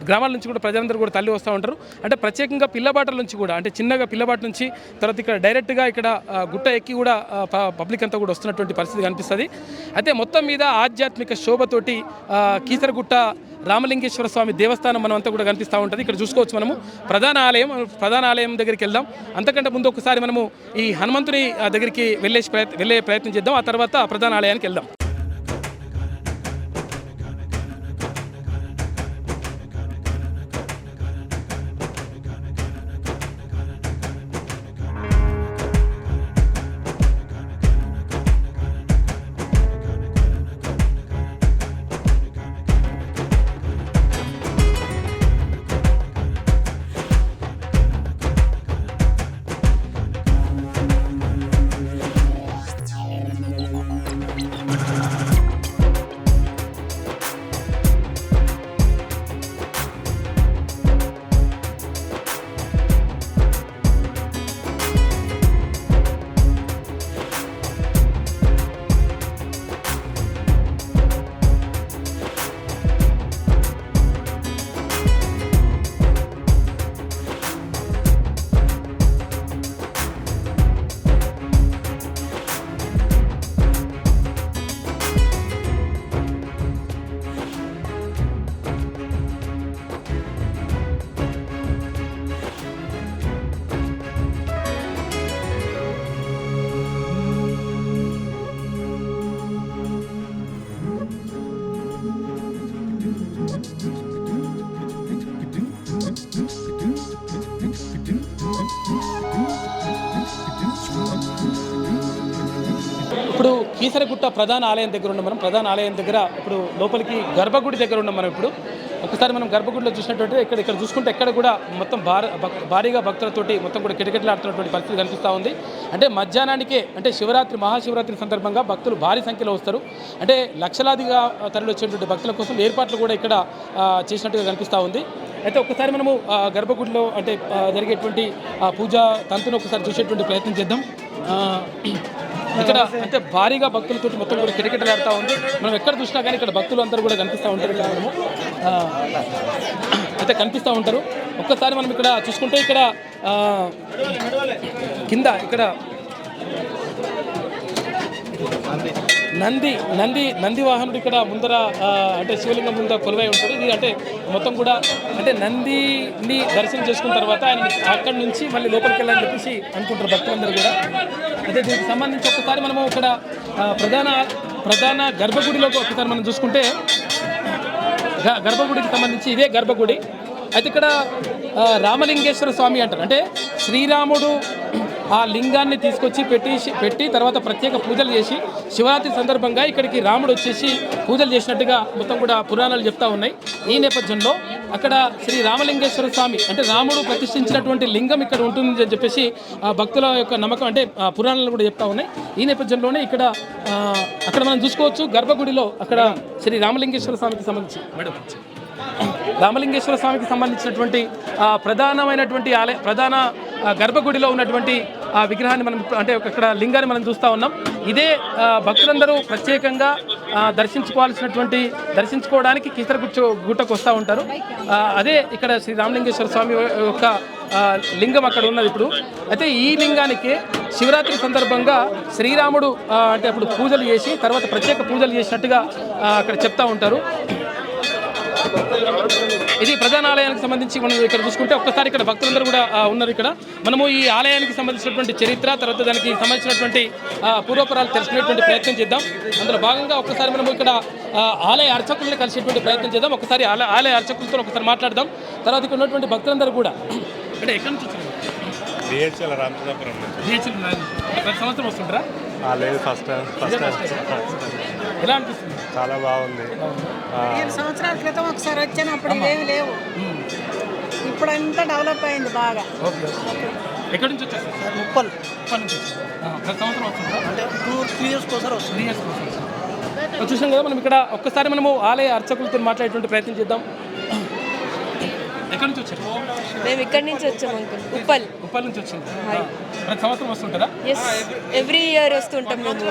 గ్రామాల నుంచి కూడా ప్రజలందరూ కూడా తల్లి వస్తూ ఉంటారు. అంటే ప్రత్యేకంగా పిల్లబాటల నుంచి కూడా అంటే చిన్నగా పిల్లబాట నుంచి తర్వాత ఇక్కడ డైరెక్ట్గా ఇక్కడ గుట్ట ఎక్కి కూడా పబ్లిక్ అంతా కూడా వస్తున్నటువంటి పరిస్థితి కనిపిస్తుంది. అయితే మొత్తం మీద ఆధ్యాత్మిక శోభతోటి కీసరగుట్ట రామలింగేశ్వర స్వామి దేవస్థానం మనం అంతా కూడా కనిపిస్తూ ఉంటుంది. ఇక్కడ చూసుకోవచ్చు. మనము ప్రధాన ఆలయం దగ్గరికి వెళ్దాం. అంతకంటే ముందు ఒకసారి మనము ఈ హనుమంతుని దగ్గరికి వెళ్ళే ప్రయత్నం చేద్దాం. ఆ తర్వాత ప్రధాన ఆలయానికి వెళ్దాం. కీసరగుట్ట ప్రధాన ఆలయం దగ్గర ఉన్నాం. మనం ప్రధాన ఆలయం దగ్గర ఇప్పుడు లోపలికి గర్భగుడి దగ్గర ఉన్నాం మనం. ఇప్పుడు ఒకసారి మనం గర్భగుడిలో చూసినట్టు ఇక్కడ చూసుకుంటే ఎక్కడ కూడా మొత్తం భారీగా భక్తులతోటి మొత్తం కూడా కిటకిటలాడుతున్నటువంటి పరిస్థితి కనిపిస్తూ ఉంది. అంటే మధ్యాహ్నానికే అంటే మహాశివరాత్రి సందర్భంగా భక్తులు భారీ సంఖ్యలో వస్తారు. అంటే లక్షలాదిగా తరలి వచ్చేటువంటి భక్తుల కోసం ఏర్పాట్లు కూడా ఇక్కడ చేసినట్టుగా కనిపిస్తూ ఉంది. అయితే ఒక్కసారి మనము గర్భగుడిలో అంటే జరిగేటువంటి పూజా తంతును ఒకసారి చూసేటువంటి ప్రయత్నం చేద్దాం. ఇక్కడ అంటే భారీగా భక్తులతో మొత్తం కూడా కిటకిటలాడుతూ ఉంది. మనం ఎక్కడ చూసినా కానీ ఇక్కడ భక్తులు అందరూ కూడా కనిపిస్తూ ఉంటారు. ఇక్కడ మనము అయితే కనిపిస్తూ ఉంటారు. ఒక్కసారి మనం ఇక్కడ చూసుకుంటే ఇక్కడ కింద ఇక్కడ నంది వాహనుడు ఇక్కడ ముందర అంటే శివలింగం ముందర కొలువై ఉంటాడు. ఇది అంటే మొత్తం కూడా అంటే నందిని దర్శనం చేసుకున్న తర్వాత ఆయన అక్కడి నుంచి మళ్ళీ లోపలికి వెళ్ళాలని చెప్పేసి అనుకుంటారు భక్తులందరూ కూడా. అయితే దీనికి సంబంధించి ఒకసారి మనము ఇక్కడ ప్రధాన గర్భగుడిలోకి ఒకసారి మనం చూసుకుంటే గర్భగుడికి సంబంధించి ఇదే గర్భగుడి. అయితే ఇక్కడ రామలింగేశ్వర స్వామి అంటారు. అంటే శ్రీరాముడు ఆ లింగాన్ని తీసుకొచ్చి పెట్టి తర్వాత ప్రత్యేక పూజలు చేసి శివరాత్రి సందర్భంగా ఇక్కడికి రాముడు వచ్చేసి పూజలు చేసినట్టుగా మొత్తం కూడా పురాణాలు చెప్తా ఉన్నాయి. ఈ నేపథ్యంలో అక్కడ శ్రీ రామలింగేశ్వర స్వామి అంటే రాముడు ప్రతిష్ఠించినటువంటి లింగం ఇక్కడ ఉంటుంది అని చెప్పేసి భక్తుల యొక్క నమ్మకం అంటే పురాణాలు కూడా చెప్తా ఉన్నాయి. ఈ నేపథ్యంలోనే ఇక్కడ అక్కడ మనం చూసుకోవచ్చు గర్భగుడిలో అక్కడ శ్రీ రామలింగేశ్వర స్వామికి సంబంధించి రామలింగేశ్వర స్వామికి సంబంధించినటువంటి ప్రధానమైనటువంటి ప్రధాన గర్భగుడిలో ఉన్నటువంటి విగ్రహాన్ని మనం అంటే ఇక్కడ లింగాన్ని మనం చూస్తూ ఉన్నాం. ఇదే భక్తులందరూ ప్రత్యేకంగా దర్శించుకోవడానికి కీసరగుట్టకు వస్తూ ఉంటారు. అదే ఇక్కడ శ్రీ రామలింగేశ్వర స్వామి యొక్క లింగం అక్కడ ఉన్నది ఇప్పుడు. అయితే ఈ లింగానికి శివరాత్రి సందర్భంగా శ్రీరాముడు అంటే అప్పుడు పూజలు చేసి తర్వాత ప్రత్యేక పూజలు చేసినట్టుగా అక్కడ చెప్తా ఉంటారు. ఇది ప్రధాన ఆలయానికి సంబంధించి మనం ఇక్కడ చూసుకుంటే ఒక్కసారి ఇక్కడ భక్తులందరూ కూడా ఉన్నారు. ఇక్కడ మనము ఈ ఆలయానికి సంబంధించినటువంటి చరిత్ర తర్వాత దానికి సంబంధించినటువంటి పూర్వపురాలు తెలుసుకునేటువంటి ప్రయత్నం చేద్దాం. అందులో భాగంగా ఒక్కసారి మనము ఇక్కడ ఆలయ అర్చకులను కలిసేటువంటి ప్రయత్నం చేద్దాం. ఒకసారి ఆలయ అర్చకులతో ఒకసారి మాట్లాడదాం. తర్వాత ఇక్కడ ఉన్నటువంటి భక్తులందరూ కూడా అంటే ఎక్కడి నుంచి వచ్చారు? ప్రతి సంవత్సరం వస్తుంటారా? లేదు, ఫస్ట్ ఎలా అనిపిస్తుంది? చాలా బాగుంది. 7 సంవత్సరాల క్రితం ఒకసారి వచ్చాను, అప్పుడు ఇవేమి లేవు. ఇప్పుడు అంతా డెవలప్ అయింది బాగా. ఎక్కడి నుంచి వచ్చారు? ముప్పల్ నుంచి ప్రతి సంవత్సరం వస్తుంటారా? అంటే 2-3 ఇయర్స్ కోసం వస్తుంది. చూసాం కదా మనం ఇక్కడ ఒక్కసారి మనము ఆలయ అర్చకులతో మాట్లాడేటువంటి ప్రయత్నం చేద్దాం. ఎక్కడి నుంచి వచ్చారు? మేము ఇక్కడి నుంచి వచ్చాము అంకుల్. ఉప్పల్ నుంచి వచ్చింది. ప్రతి సంవత్సరం వస్తుంటారా? ఎవ్రీ ఇయర్ వస్తుంటాం మేము.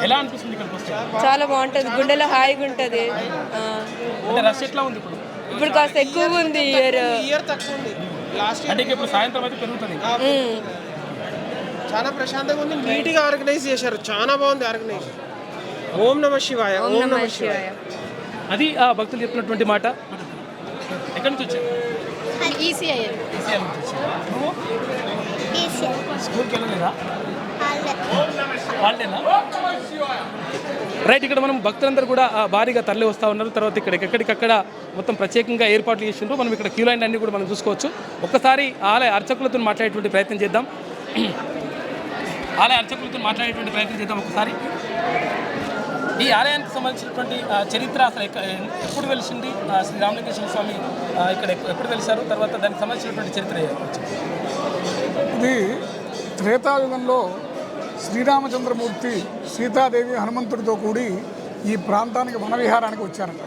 ఎలా అనిపిస్తుంది ఇక్కడికి వస్తే? చాలా బాగుంటుంది, గుండెలో హాయిగా ఉంటుంది. అంటే రష్ ఎట్లా ఉంది ఇప్పుడు? ఇప్పుడు కాస్త ఎక్కువగా ఉంది ఇయర్ తక్కువ ఉంది. అంటే ఇప్పుడు సాయంత్రం అయితే పెరుగుతుంది. చాలా ప్రశాంతంగా ఉంది, నీట్గా ఆర్గనైజ్ చేశారు, చాలా బాగుంది ఆర్గనైజ్. ఓం నమః శివాయ. ఓం నమః శివాయ. అది ఆ భక్తులు చెప్పినటువంటి మాట. ఎక్కడి నుంచి వచ్చారు? ఈసీఐ నుంచి వచ్చారు. స్కూల్కి వెళ్ళలేదా? వాళ్ళేనా? రైట్. ఇక్కడ మనం భక్తులందరూ కూడా భారీగా తరలి వస్తూ ఉన్నారు. తర్వాత ఇక్కడ ఎక్కడికక్కడ మొత్తం ప్రత్యేకంగా ఏర్పాట్లు చేసిండ్రు. మనం ఇక్కడ క్యూ లైన్ అన్ని కూడా మనం చూసుకోవచ్చు. ఒక్కసారి ఆలయ అర్చకులతో మాట్లాడేటువంటి ప్రయత్నం చేద్దాం. ఒకసారి ఈ ఆలయానికి సంబంధించినటువంటి చరిత్ర అసలు ఎప్పుడు వెలిసింది, శ్రీ రామలింగేశ్వర స్వామి ఇక్కడ ఎప్పుడు వెలిసారు, తర్వాత దానికి సంబంధించినటువంటి చరిత్ర. ఇది త్రేతాయుగంలో శ్రీరామచంద్రమూర్తి సీతాదేవి హనుమంతుడితో కూడి ఈ ప్రాంతానికి వనవిహారానికి వచ్చారట.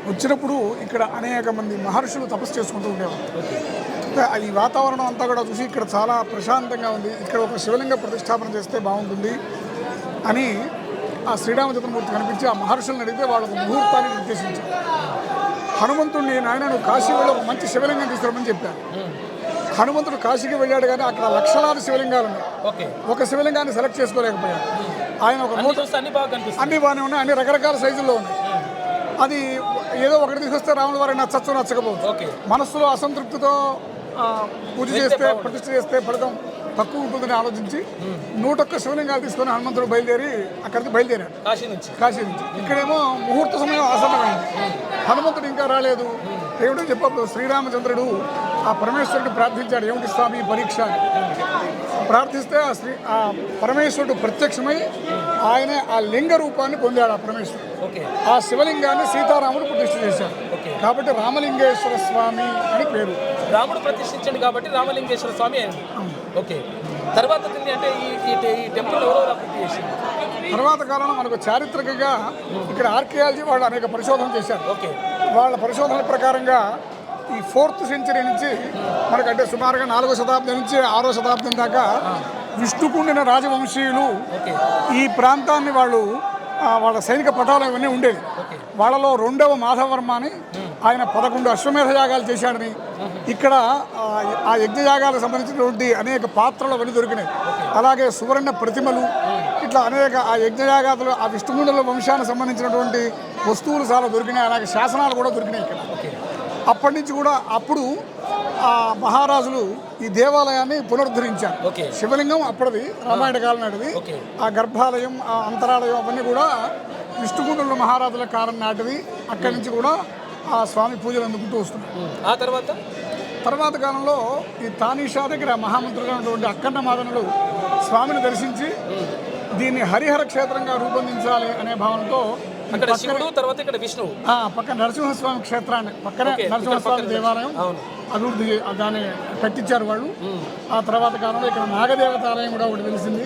వచ్చినప్పుడు ఇక్కడ అనేక మంది మహర్షులు తపస్సు చేసుకుంటూ ఉండేవారు. ఈ వాతావరణం అంతా కూడా చూసి ఇక్కడ చాలా ప్రశాంతంగా ఉంది, ఇక్కడ ఒక శివలింగ ప్రతిష్టాపన చేస్తే బాగుంటుంది అని ఆ శ్రీరామచంద్రమూర్తి కనిపించి ఆ మహర్షులను అడిగితే వాళ్ళకు ముహూర్తాన్ని నిర్దేశించారు. హనుమంతుడిని నాయన నువ్వు కాశీ వెళ్ళి ఒక మంచి శివలింగం తీసుకురమని చెప్పారు. హనుమంతుడు కాశీకి వెళ్ళాడు కానీ అక్కడ లక్షలాది శివలింగాలు ఉన్నాయి. ఒక శివలింగాన్ని సెలెక్ట్ చేసుకోలేకపోయాడు. ఆయన ఒక అన్ని బాగానే ఉన్నాయి, అన్ని రకరకాల సైజుల్లో ఉన్నాయి. అది ఏదో ఒకటి తీసుకొస్తే రాముల వారికి నచ్చకపోవచ్చు. మనస్సులో అసంతృప్తితో పూజ చేస్తే ప్రతిష్ఠ చేస్తే ఫలితం తక్కువ ఉంటుందని ఆలోచించి 101 శివలింగాలు తీసుకొని హనుమంతుడు బయలుదేరాడు కాశీ నుంచి. ఇక్కడేమో ముహూర్త సమయం ఆసన్నమైంది. హనుమంతుడు ఇంకా రాలేదు. ఏమిటో చెప్పప్పుడు శ్రీరామచంద్రుడు ఆ పరమేశ్వరుడు ప్రార్థించాడు, ఏమిటి స్వామి పరీక్ష అని. ప్రార్థిస్తే ఆ పరమేశ్వరుడు ప్రత్యక్షమై ఆయనే ఆ లింగ రూపాన్ని పొందాడు. ఆ పరమేశ్వరుడు ఆ శివలింగాన్ని సీతారాముడు ప్రతిష్ఠ చేశాడు కాబట్టి రామలింగేశ్వర స్వామి అని పేరు. రాముడు ప్రతిష్ఠించండి కాబట్టి రామలింగేశ్వర స్వామి అయింది. ఓకే, తర్వాత అంటే ఈ టెంపుల్ ఎవరెవరు అభివృద్ధి చేసింది? తర్వాత కాలంలో మనకు చారిత్రకంగా ఇక్కడ ఆర్కియాలజీ వాళ్ళు అనేక పరిశోధన చేశారు. వాళ్ళ పరిశోధనల ప్రకారంగా ఈ 4th సెంచరీ నుంచి మనకంటే సుమారుగా 4వ శతాబ్దం నుంచి 6వ శతాబ్దం దాకా విష్ణుకుండిన రాజవంశీయులు ఈ ప్రాంతాన్ని వాళ్ళ సైనిక పటాలు ఇవన్నీ ఉండేవి. వాళ్ళలో 2వ మాధవర్మ అని ఆయన 11 అశ్వమేధ యాగాలు చేశాడని, ఇక్కడ ఆ యజ్ఞయాగాలకు సంబంధించినటువంటి అనేక పాత్రలు అవన్నీ దొరికినాయి. అలాగే సువర్ణ ప్రతిమలు, ఇట్లా అనేక ఆ యజ్ఞయాగాదులు ఆ విష్ణుకుండల వంశానికి సంబంధించినటువంటి వస్తువులు చాలా దొరికినాయి. అలాగే శాసనాలు కూడా దొరికినాయి ఇక్కడ. అప్పటి నుంచి కూడా అప్పుడు ఆ మహారాజులు ఈ దేవాలయాన్ని పునరుద్ధరించారు. శివలింగం అప్పటిది రామాయణ కాలం నాటిది. ఆ గర్భాలయం, ఆ అంతరాలయం అవన్నీ కూడా విష్ణుకుండుల మహారాజుల కాలం నాటివి. అక్కడి నుంచి కూడా ఆ స్వామి పూజలు అందుకుంటూ వస్తున్నారు. ఆ తర్వాత కాలంలో ఈ తానీషా దగ్గర మహామంత్రులుగా ఉన్నటువంటి అక్కన్న మాదనులు స్వామిని దర్శించి దీన్ని హరిహర క్షేత్రంగా రూపొందించాలి అనే భావనతో అక్కడ శివుడు, తర్వాత ఇక్కడ విష్ణువు, పక్కన నరసింహస్వామి క్షేత్రాన్ని పక్కనే నరసింహస్వామి దేవాలయం అభివృద్ధి దాన్ని కట్టించారు వాళ్ళు. ఆ తర్వాత కాలంలో ఇక్కడ నాగదేవతాలయం కూడా ఒకటి తెలిసింది.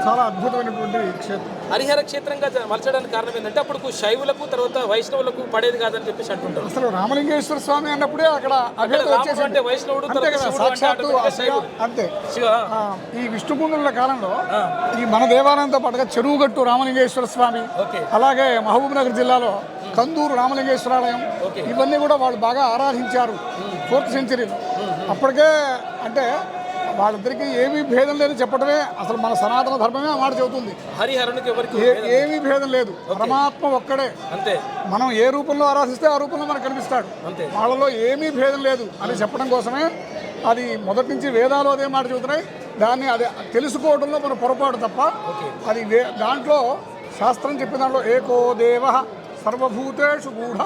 చాలా అద్భుతమైనటువంటి క్షేత్రం. హరిహర క్షేత్రంగా మలచడానికి కారణం ఏంటంటే అప్పుడు శైవులకు తర్వాత వైష్ణవులకు పడేది కాదని చెప్పేసి అంటుంటారు. అసలు రామలింగేశ్వర స్వామి అన్నప్పుడే అక్కడ అభేదం వచ్చేసి వైష్ణవుడు అంతే కదా, సాక్షాత్తు అంతే. ఈ విష్ణుకుండుల కాలంలో ఈ మన దేవాలయంతో పాటుగా చెరువుగట్టు రామలింగేశ్వర స్వామి, అలాగే మహబూబ్నగర్ జిల్లాలో కందూరు రామలింగేశ్వరాలయం, ఇవన్నీ కూడా వాళ్ళు బాగా ఆరాధించారు 4th సెంచరీలో. అప్పటికే అంటే వాళ్ళిద్దరికి ఏమీ భేదం లేదు చెప్పడమే అసలు మన సనాతన ధర్మమే ఆ మాట చెబుతుంది. హరిహరునికి ఏమీ భేదం లేదు, పరమాత్మ ఒక్కడే. అంతే, మనం ఏ రూపంలో ఆరాధిస్తే ఆ రూపంలో మనకు కనిపిస్తాడు. వాళ్ళలో ఏమీ భేదం లేదు అని చెప్పడం కోసమే అది మొదటి నుంచి వేదాలు అదే మాట చెబుతున్నాయి. దాన్ని అది తెలుసుకోవడంలో మన పొరపాటు తప్ప అది దాంట్లో శాస్త్రం చెప్పిన దాంట్లో ఏకో దేవ సర్వభూతేషు గూఢ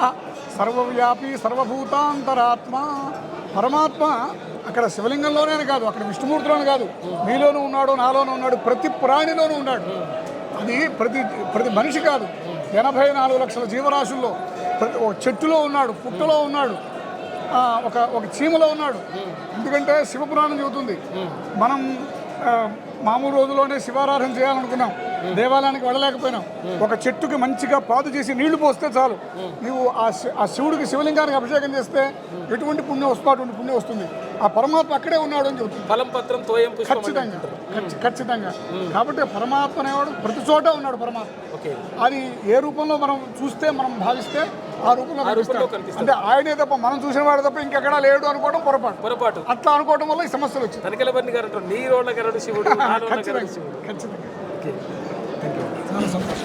సర్వవ్యాపి సర్వభూతాంతరాత్మ. పరమాత్మ అక్కడ శివలింగంలోనే కాదు, అక్కడ విష్ణుమూర్తిలోనే కాదు, మీలోనూ ఉన్నాడు, నాలోనూ ఉన్నాడు, ప్రతి ప్రాణిలోనూ ఉన్నాడు. అది ప్రతి మనిషి కాదు, 84 లక్షల జీవరాశుల్లో ఒక చెట్టులో ఉన్నాడు, పుట్టలో ఉన్నాడు, ఒక చీమలో ఉన్నాడు. ఎందుకంటే శివపురాణం చెబుతుంది మనం మామూలు రోజుల్లోనే శివారాధన చేయాలనుకున్నాం, దేవాలయానికి వెళ్ళలేకపోయినాం. ఒక చెట్టుకి మంచిగా పాదు చేసి నీళ్లు పోస్తే చాలు, నువ్వు ఆ శివుడికి శివలింగానికి అభిషేకం చేస్తే ఎటువంటి పుణ్యం వస్తుంది, పుణ్యం వస్తుంది. ఆ పరమాత్మ అక్కడే ఉన్నాడు అని చెబుతుంది. ఫలం పత్రం తోయం ఖచ్చితంగా. కాబట్టి పరమాత్మ అనేవాడు ప్రతి చోట ఉన్నాడు. పరమాత్మ అది ఏ రూపంలో మనం చూస్తే, మనం భావిస్తే ఆ రూపంలో కనిపిస్తాడు. అంటే ఆయనే తప్ప మనం చూసిన వాడు తప్ప ఇంకెక్కడా లేడు అనుకోవడం పొరపాటు. అట్లా అనుకోవడం వల్ల ఈ సమస్యలు వచ్చింది.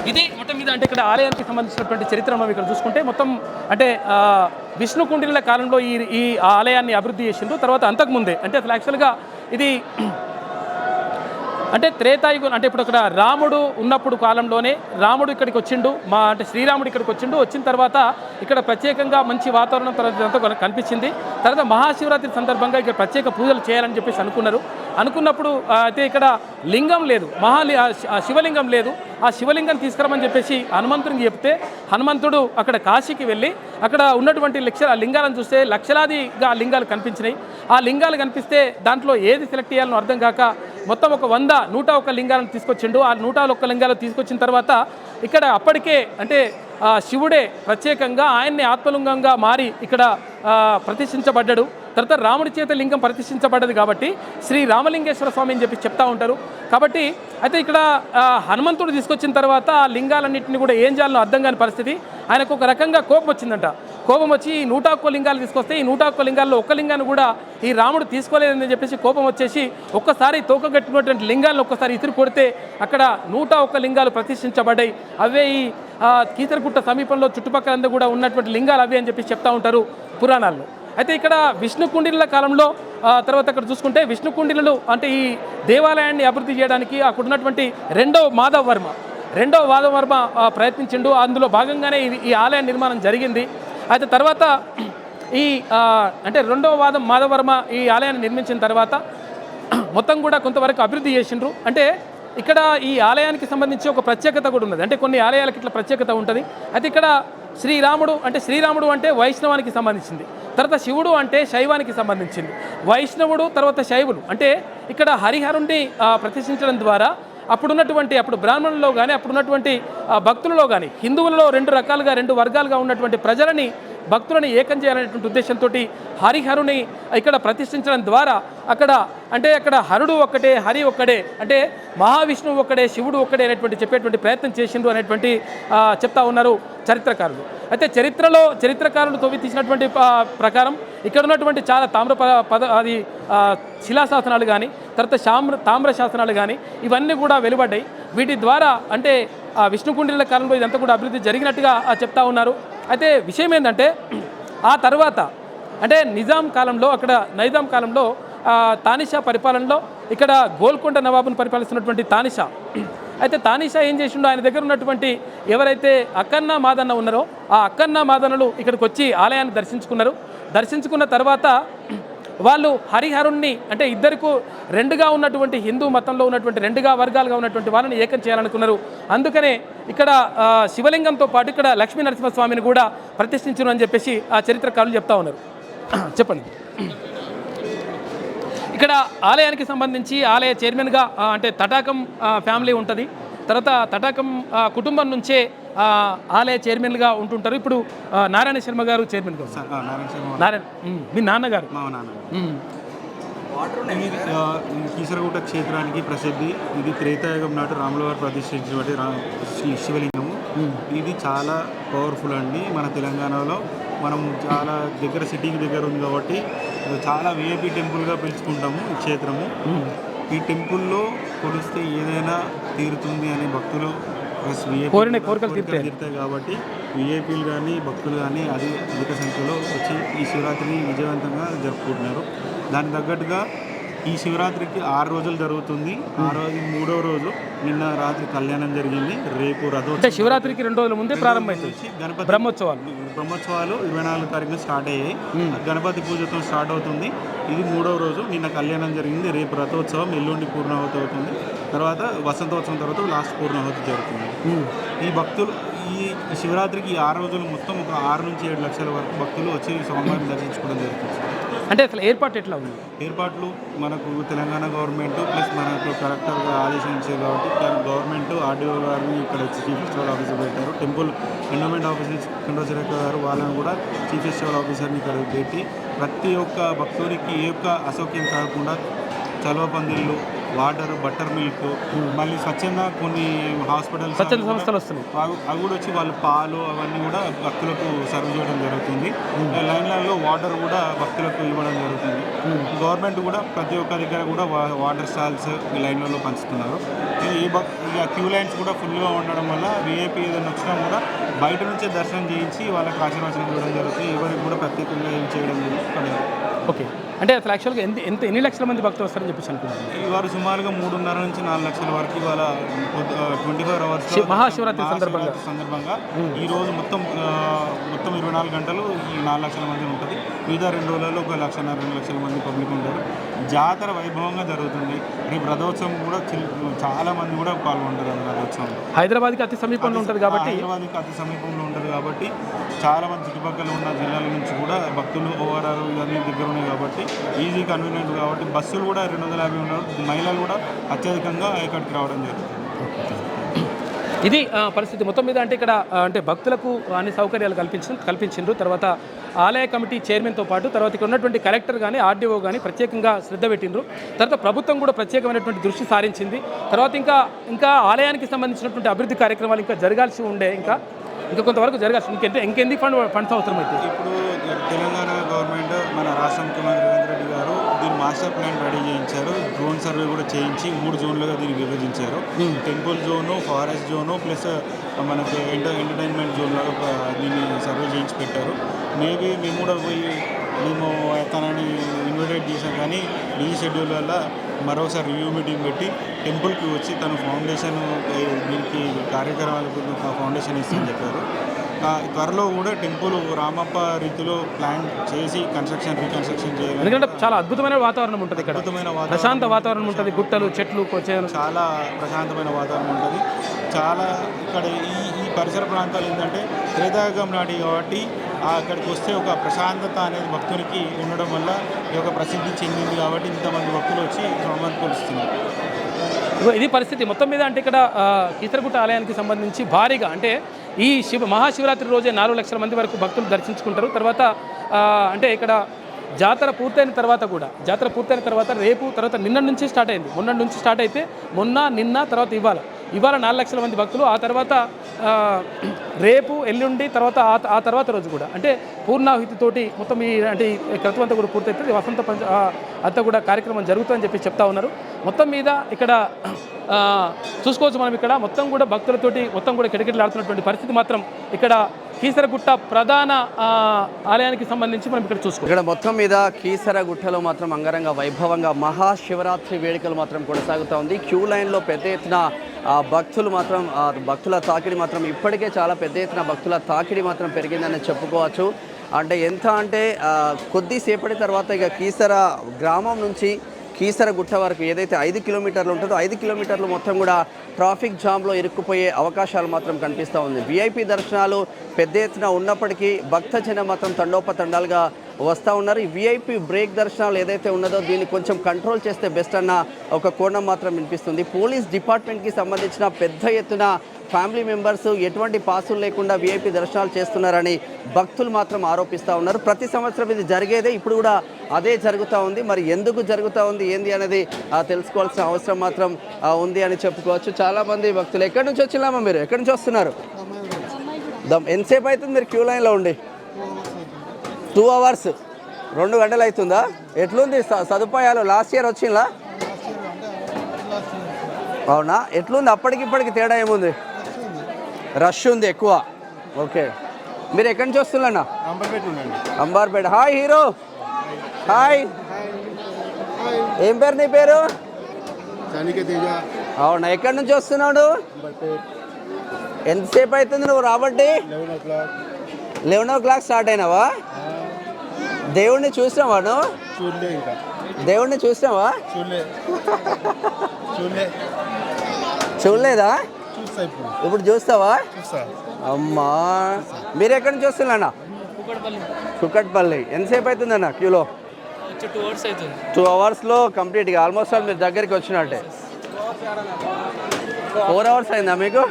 ఇది మొత్తం మీద అంటే ఇక్కడ ఆలయానికి సంబంధించినటువంటి చరిత్ర మనం ఇక్కడ చూసుకుంటే మొత్తం అంటే విష్ణుకుండిల కాలంలో ఈ ఆలయాన్ని అభివృద్ధి చేసిండ్రు. తర్వాత అంతకుముందే అంటే అసలు యాక్చువల్గా ఇది అంటే త్రేతాయుగం అంటే ఇప్పుడు అక్కడ రాముడు ఉన్నప్పుడు కాలంలోనే రాముడు ఇక్కడికి వచ్చిండు, అంటే శ్రీరాముడు ఇక్కడికి వచ్చిన తర్వాత ఇక్కడ ప్రత్యేకంగా మంచి వాతావరణం తర్వాత కనిపించింది. తర్వాత మహాశివరాత్రి సందర్భంగా ఇక్కడ ప్రత్యేక పూజలు చేయాలని చెప్పేసి అనుకున్నప్పుడు అయితే ఇక్కడ లింగం లేదు, శివలింగం లేదు. ఆ శివలింగం తీసుకురమని చెప్పేసి హనుమంతుడికి చెప్తే హనుమంతుడు అక్కడ కాశీకి వెళ్ళి అక్కడ ఉన్నటువంటి లింగాలను చూస్తే లక్షలాదిగా లింగాలు కనిపించినాయి. ఆ లింగాలు కనిపిస్తే దాంట్లో ఏది సెలెక్ట్ చేయాలనో అర్థం కాక మొత్తం ఒక 101 లింగాలను తీసుకొచ్చిండు. ఆ 101 లింగాలు తీసుకొచ్చిన తర్వాత ఇక్కడ అప్పటికే అంటే శివుడే ప్రత్యేకంగా ఆయన్ని ఆత్మలింగంగా మారి ఇక్కడ ప్రతిష్ఠించబడ్డాడు. తర్వాత రాముడి చేత లింగం ప్రతిష్ఠించబడ్డది కాబట్టి శ్రీ రామలింగేశ్వర స్వామి అని చెప్పి చెప్తా ఉంటారు. కాబట్టి అయితే ఇక్కడ హనుమంతుడు తీసుకొచ్చిన తర్వాత ఆ లింగాలన్నింటినీ కూడా ఏం చేయాలో అర్థం కాని పరిస్థితి. ఆయనకు ఒక రకంగా కోపం వచ్చిందంట. కోపం వచ్చి 101 లింగాలు తీసుకొస్తే ఈ 101 లింగాల్లో ఒక్క లింగాన్ని కూడా ఈ రాముడు తీసుకోలేదని చెప్పేసి కోపం వచ్చేసి ఒక్కసారి తోకగట్టినటువంటి లింగాలను ఒక్కసారి ఇసురు కొడితే అక్కడ 101 లింగాలు ప్రతిష్ఠించబడ్డాయి. అవే ఈ కీసరగుట్ట సమీపంలో చుట్టుపక్కలంతా కూడా ఉన్నటువంటి లింగాలు అవే అని చెప్పి చెప్తా ఉంటారు పురాణాల్లో. అయితే ఇక్కడ విష్ణుకుండిల కాలంలో తర్వాత అక్కడ చూసుకుంటే విష్ణుకుండిలు అంటే ఈ దేవాలయాన్ని అభివృద్ధి చేయడానికి అక్కడ ఉన్నటువంటి రెండవ మాధవర్మ ప్రయత్నించిండు. అందులో భాగంగానే ఈ ఆలయ నిర్మాణం జరిగింది. అయితే తర్వాత ఈ అంటే రెండవ వాదం మాధవర్మ ఈ ఆలయాన్ని నిర్మించిన తర్వాత మొత్తం కూడా కొంతవరకు అభివృద్ధి చేసిండ్రు. అంటే ఇక్కడ ఈ ఆలయానికి సంబంధించి ఒక ప్రత్యేకత కూడా ఉన్నది. అంటే కొన్ని ఆలయాలకు ఇట్లా ప్రత్యేకత ఉంటుంది. అయితే ఇక్కడ శ్రీరాముడు అంటే వైష్ణవానికి సంబంధించింది, తర్వాత శివుడు అంటే శైవానికి సంబంధించింది, వైష్ణవుడు తర్వాత శైవులు. అంటే ఇక్కడ హరిహరుణ్ణి ప్రతిష్ఠించడం ద్వారా అప్పుడు బ్రాహ్మణుల్లో కానీ అప్పుడున్నటువంటి భక్తులలో కానీ హిందువులలో రెండు వర్గాలుగా ఉన్నటువంటి భక్తులని ఏకం చేయాలనేటువంటి ఉద్దేశంతో హరిహరుని ఇక్కడ ప్రతిష్ఠించడం ద్వారా అక్కడ హరుడు ఒక్కటే, హరి ఒక్కడే, అంటే మహావిష్ణువు ఒక్కడే, శివుడు ఒక్కడే అనేటువంటి చెప్పేటువంటి ప్రయత్నం చేసిండు అనేటువంటి చెప్తా ఉన్నారు చరిత్రకారులు. అయితే చరిత్రకారులు తవ్వి తీసినటువంటి ప్రకారం ఇక్కడ ఉన్నటువంటి చాలా శిలాశాసనాలు కానీ తర్వాత తామ్ర శాసనాలు కానీ ఇవన్నీ కూడా వెలువడ్డాయి. వీటి ద్వారా అంటే విష్ణుకుండిల కాలంలో ఇదంతా కూడా అభివృద్ధి జరిగినట్టుగా చెప్తా ఉన్నారు. అయితే విషయం ఏంటంటే ఆ తర్వాత అంటే నైజాం కాలంలో తానిషా పరిపాలనలో ఇక్కడ గోల్కొండ నవాబును పరిపాలిస్తున్నటువంటి తానిషా ఏం చేసిండో ఆయన దగ్గర ఉన్నటువంటి ఎవరైతే అక్కన్న మాదన్న ఉన్నారో ఆ అక్కన్న మాదన్నలు ఇక్కడికి వచ్చి ఆలయాన్ని దర్శించుకున్న తర్వాత వాళ్ళు హరిహరుణ్ణి అంటే ఇద్దరికి రెండుగా ఉన్నటువంటి హిందూ మతంలో ఉన్నటువంటి రెండుగా వర్గాలుగా ఉన్నటువంటి వాళ్ళని ఏకం చేయాలనుకున్నారు. అందుకనే ఇక్కడ శివలింగంతో పాటు ఇక్కడ లక్ష్మీ నరసింహస్వామిని కూడా ప్రతిష్ఠించను అని చెప్పేసి ఆ చరిత్రకారులు చెప్తా ఉన్నారు. చెప్పండి. ఇక్కడ ఆలయానికి సంబంధించి ఆలయ చైర్మన్గా అంటే తటాకం ఫ్యామిలీ ఉంటుంది. తర్వాత తటాకం కుటుంబం నుంచే ఆలయ చైర్మన్గా ఉంటుంటారు. ఇప్పుడు నారాయణ శర్మ గారు చైర్మన్గా నారాయణ మీ నాన్నగారు. కీసరగుట్ట క్షేత్రానికి ప్రసిద్ధి. ఇది త్రేతాయుగం నాటి రాముల వారు ప్రతిష్ఠించినటువంటి శివలింగము. ఇది చాలా పవర్ఫుల్ అండి. మన తెలంగాణలో మనం చాలా సిటీకి దగ్గర ఉంది కాబట్టి చాలా విఐపి టెంపుల్గా పిలుచుకుంటాము ఈ క్షేత్రము. ఈ టెంపుల్లో కొలిస్తే ఏదైనా తీరుతుంది అనే భక్తులు కోరికలు తీరుతాయి కాబట్టి విఐపీలు కానీ భక్తులు కానీ అధిక సంఖ్యలో వచ్చి ఈ శివరాత్రిని విజయవంతంగా జరుపుకుంటున్నారు. దానికి తగ్గట్టుగా ఈ శివరాత్రికి 6 రోజులు జరుగుతుంది. 3వ రోజు నిన్న రాత్రి కళ్యాణం జరిగింది. రేపు రథోత్సవం శివరాత్రికి 2 రోజుల ముందే ప్రారంభమైంది. గణపతి బ్రహ్మోత్సవాలు 24 తారీఖున స్టార్ట్ అయ్యాయి. గణపతి పూజతో స్టార్ట్ అవుతుంది. ఇది 3వ రోజు. నిన్న కళ్యాణం జరిగింది. రేపు రథోత్సవం, ఎల్లుండి పూర్ణాహుతి అవుతుంది. తర్వాత వసంతోత్సవం తర్వాత లాస్ట్ పూర్ణాహుతి జరుగుతుంది. ఈ భక్తులు ఈ శివరాత్రికి 6 రోజులు మొత్తం ఒక 6 నుంచి 7 లక్షల వరకు భక్తులు వచ్చి స్వామివారిని దర్శించుకోవడం జరుగుతుంది. అంటే అసలు ఏర్పాటు ఎట్లా ఉంది? ఏర్పాట్లు మనకు తెలంగాణ గవర్నమెంట్ ప్లస్ మనకు కలెక్టర్గా ఆదేశించారు కాబట్టి గవర్నమెంట్ ఆర్డీఓ గారిని ఇక్కడ చీఫ్ ఫెస్టివల్ ఆఫీసర్ పెట్టారు. టెంపుల్ ఎండోమెంట్ ఆఫీసర్ చంద్రశేఖర్ గారు వాళ్ళని కూడా చీఫ్ ఫెస్టివల్ ఆఫీసర్ని ఇక్కడ పెట్టి ప్రతి ఒక్క భక్తుడికి ఏ ఒక్క అసౌక్యం కాకుండా చలవ పందిళ్ళు, వాటర్, బటర్ మిల్క్, మళ్ళీ స్వచ్ఛంగా కొన్ని హాస్పిటల్స్ సంస్థలు వస్తున్నాయి. అవి కూడా వచ్చి వాళ్ళు పాలు అవన్నీ కూడా భక్తులకు సర్వ్ చేయడం జరుగుతుంది. లైన్లలో వాటర్ కూడా భక్తులకు ఇవ్వడం జరుగుతుంది. గవర్నమెంట్ కూడా ప్రతి ఒక్క దగ్గర కూడా వాటర్ స్టాల్స్ లైన్లలో పంచుతున్నారు. ఇక క్యూ లైన్స్ కూడా ఫుల్గా ఉండడం వల్ల విఐపీ ఏదైనా వచ్చినా కూడా బయట నుంచే దర్శనం చేయించి వాళ్ళకి ఆశీర్వచనం చేయడం జరుగుతుంది. ఎవరికి కూడా ప్రత్యేకంగా ఏం చేయడం జరుగుతుంది. ఓకే. అంటే అసలు యాక్చువల్గా ఎన్ని లక్షల మంది భక్తులు వస్తారని చెప్పేసి అనుకుంటున్నాను. ఇవాళ సుమారుగా 3.5 నుంచి 4 లక్షల వరకు ఇవాళ 24 అవర్స్ మహాశివరాత్రి సందర్భంగా ఈరోజు మొత్తం 24 గంటలు ఈ 4 లక్షల మంది ఉంటుంది. మిగతా 2 రోజులలో 1 లక్షన్నర 2 లక్షల మంది పబ్లిక్ ఉంటారు. జాతర వైభవంగా జరుగుతుంది. రేపు రథోత్సవం కూడా చాలా మంది కూడా పాల్గొంటారు. రథోత్సవంలో హైదరాబాద్కి అతి సమీపంలో ఉంటుంది కాబట్టి చాలా మంది చుట్టుపక్కల ఉన్న జిల్లాల నుంచి కూడా భక్తులు ఓవరాల్ ఇవన్నీ దగ్గర ఉన్నాయి కాబట్టి ఈజీ కన్వీనియంట్ కాబట్టి బస్సులు కూడా 250 ఉన్నారు. మహిళలు కూడా అత్యధికంగా ఇక్కడికి రావడం జరుగుతుంది. ఇది పరిస్థితి మొత్తం మీద. అంటే ఇక్కడ అంటే భక్తులకు అన్ని సౌకర్యాలు కల్పించిండ్రు. తర్వాత ఆలయ కమిటీ చైర్మన్తో పాటు తర్వాత ఇక్కడ ఉన్నటువంటి కలెక్టర్ కానీ ఆర్డీఓ కానీ ప్రత్యేకంగా శ్రద్ధ పెట్టిండ్రు. తర్వాత ప్రభుత్వం కూడా ప్రత్యేకమైనటువంటి దృష్టి సారించింది. తర్వాత ఇంకా ఆలయానికి సంబంధించినటువంటి అభివృద్ధి కార్యక్రమాలు ఇంకా జరగాల్సి ఉండే ఇంకా కొంతవరకు జరగాల్సి ఇంకెందుకు ఫండ్స్ అవసరం అయితే ఇప్పుడు తెలంగాణ గవర్నమెంట్ మన రాష్ట్ర ముఖ్యమంత్రి రేవంత్ రెడ్డి గారు దీని మాస్టర్ ప్లాన్ రెడీ చేయించారు. డ్రోన్ సర్వే కూడా చేయించి 3 జోన్లుగా దీన్ని విభజించారు. Temple zone, forest zone plus మనకి ఎంటర్టైన్మెంట్ జోన్లాగా దీన్ని సర్వే చేయించి పెట్టారు. మేబీ మేము కూడా మేము తనని ఇన్వైట్ చేసాం కానీ బిజీ షెడ్యూల్ వల్ల మరోసారి రివ్యూ మీటింగ్ పెట్టి టెంపుల్కి వచ్చి తన ఫౌండేషన్ దీనికి కార్యక్రమాలకు ఫౌండేషన్ ఇస్తుందని చెప్పారు. త్వరలో కూడా టెంపుల్ రామప్ప రీతిలో ప్లాన్ చేసి రీకన్స్ట్రక్షన్ చేయాలి. ఎందుకంటే చాలా అద్భుతమైన వాతావరణం ఉంటుంది ఇక్కడ, అద్భుతమైన ప్రశాంత వాతావరణం ఉంటుంది, గుట్టలు చెట్లు చాలా ప్రశాంతమైన వాతావరణం ఉంటుంది. చాలా ఇక్కడ ఈ పరిసర ప్రాంతాలు ఏంటంటే త్రేతాయుగం నాటి కాబట్టి అక్కడికి వస్తే ఒక ప్రశాంతత అనేది భక్తునికి ఉండడం వల్ల ఈ యొక్క ప్రసిద్ధి చెందింది కాబట్టి ఇంతమంది భక్తులు వచ్చి స్వామివారిని కొలుస్తున్నారు. ఇది పరిస్థితి మొత్తం మీద. అంటే ఇక్కడ కీసరగుట్ట ఆలయానికి సంబంధించి భారీగా అంటే ఈ మహాశివరాత్రి రోజే 4 లక్షల మంది వరకు భక్తులు దర్శించుకుంటారు. తర్వాత అంటే ఇక్కడ జాతర పూర్తయిన తర్వాత రేపు తర్వాత నిన్న నుంచి స్టార్ట్ అయింది. మొన్న నుంచి స్టార్ట్ అయితే నిన్న తర్వాత ఇవాళ 4 లక్షల మంది భక్తులు. ఆ తర్వాత రేపు ఎల్లుండి తర్వాత ఆ తర్వాత రోజు కూడా అంటే పూర్ణాహుతితోటి మొత్తం ఈ క్రతువు అంతా కూడా పూర్తయితే వసంత అంతా కూడా కార్యక్రమం జరుగుతుందని చెప్పి చెప్తా ఉన్నారు. మొత్తం మీద ఇక్కడ చూసుకోవచ్చు మనం. ఇక్కడ మొత్తం కూడా భక్తులతోటి మొత్తం కూడా కిటకిటలాడుతున్నటువంటి పరిస్థితి మాత్రం ఇక్కడ కీసరగుట్ట ప్రధాన ఆలయానికి సంబంధించి మనం ఇక్కడ చూసుకోవచ్చు. ఇక్కడ మొత్తం మీద కీసరగుట్టలో మాత్రం అంగరంగ వైభవంగా మహాశివరాత్రి వేడుకలు మాత్రం కొనసాగుతూ ఉంది. క్యూ లైన్లో పెద్ద ఎత్తున భక్తుల తాకిడి మాత్రం ఇప్పటికే చాలా పెద్ద ఎత్తున భక్తుల తాకిడి మాత్రం పెరిగిందని చెప్పుకోవచ్చు. అంటే ఎంత అంటే కొద్దిసేపటి తర్వాత ఇక కీసర గ్రామం నుంచి కీసరగుట్ట వరకు ఏదైతే 5 కిలోమీటర్లు ఉంటుందో 5 కిలోమీటర్లు మొత్తం కూడా ట్రాఫిక్ జామ్లో ఇరుక్కుపోయే అవకాశాలు మాత్రం కనిపిస్తూ ఉంది. VIP దర్శనాలు పెద్ద ఎత్తున ఉన్నప్పటికీ భక్తజనం మాత్రం తండోపతండాలుగా వస్తూ ఉన్నారు. ఈ VIP బ్రేక్ దర్శనాలు ఏదైతే ఉన్నదో దీన్ని కొంచెం కంట్రోల్ చేస్తే బెస్ట్ అన్న ఒక కోణం మాత్రం వినిపిస్తుంది. పోలీస్ డిపార్ట్మెంట్కి సంబంధించిన పెద్ద ఎత్తున ఫ్యామిలీ మెంబర్స్ ఎటువంటి పాసులు లేకుండా VIP దర్శనాలు చేస్తున్నారని భక్తులు మాత్రం ఆరోపిస్తూ ఉన్నారు. ప్రతి సంవత్సరం ఇది జరిగేదే, ఇప్పుడు కూడా అదే జరుగుతూ ఉంది. మరి ఎందుకు జరుగుతూ ఉంది ఏంది అనేది తెలుసుకోవాల్సిన అవసరం మాత్రం ఉంది అని చెప్పుకోవచ్చు. చాలామంది భక్తులు ఎక్కడి నుంచి వచ్చినామా, మీరు ఎక్కడి నుంచి వస్తున్నారు? ఎంతసేపు అవుతుంది మీరు క్యూ లైన్లో ఉండి? 2 అవర్స్, 2 గంటలు అవుతుందా? ఎట్లుంది సదుపాయాలు? లాస్ట్ ఇయర్ వచ్చిందా? అవునా? ఎట్లుంది? అప్పటికిప్పటికి తేడా ఏముంది? రష్ ఉంది ఎక్కువ. ఓకే, మీరు ఎక్కడి నుంచి వస్తున్నారన్నా? అంబార్పేట. Hi hero, hi. ఏం పేరు నీ పేరు? అవునా, ఎక్కడి నుంచి వస్తున్నాడు? ఎంతసేపు అవుతుంది నువ్వు రాబట్టి? 11 o'clock స్టార్ట్ అయినావా? దేవుడిని చూసినావా నువ్వు? దేవుడిని చూసినావా? చూడలేదా? ఇప్పుడు చూస్తావా? అమ్మా, మీరు ఎక్కడి నుంచి వస్తున్నారన్నా? కుకట్పల్లి. ఎంతసేపు అవుతుందన్న క్యూలో? 2 అవర్స్లో కంప్లీట్గా ఆల్మోస్ట్ ఆల్ మీరు దగ్గరికి వచ్చినట్టే. 4 అవర్స్ అయిందా మీకు?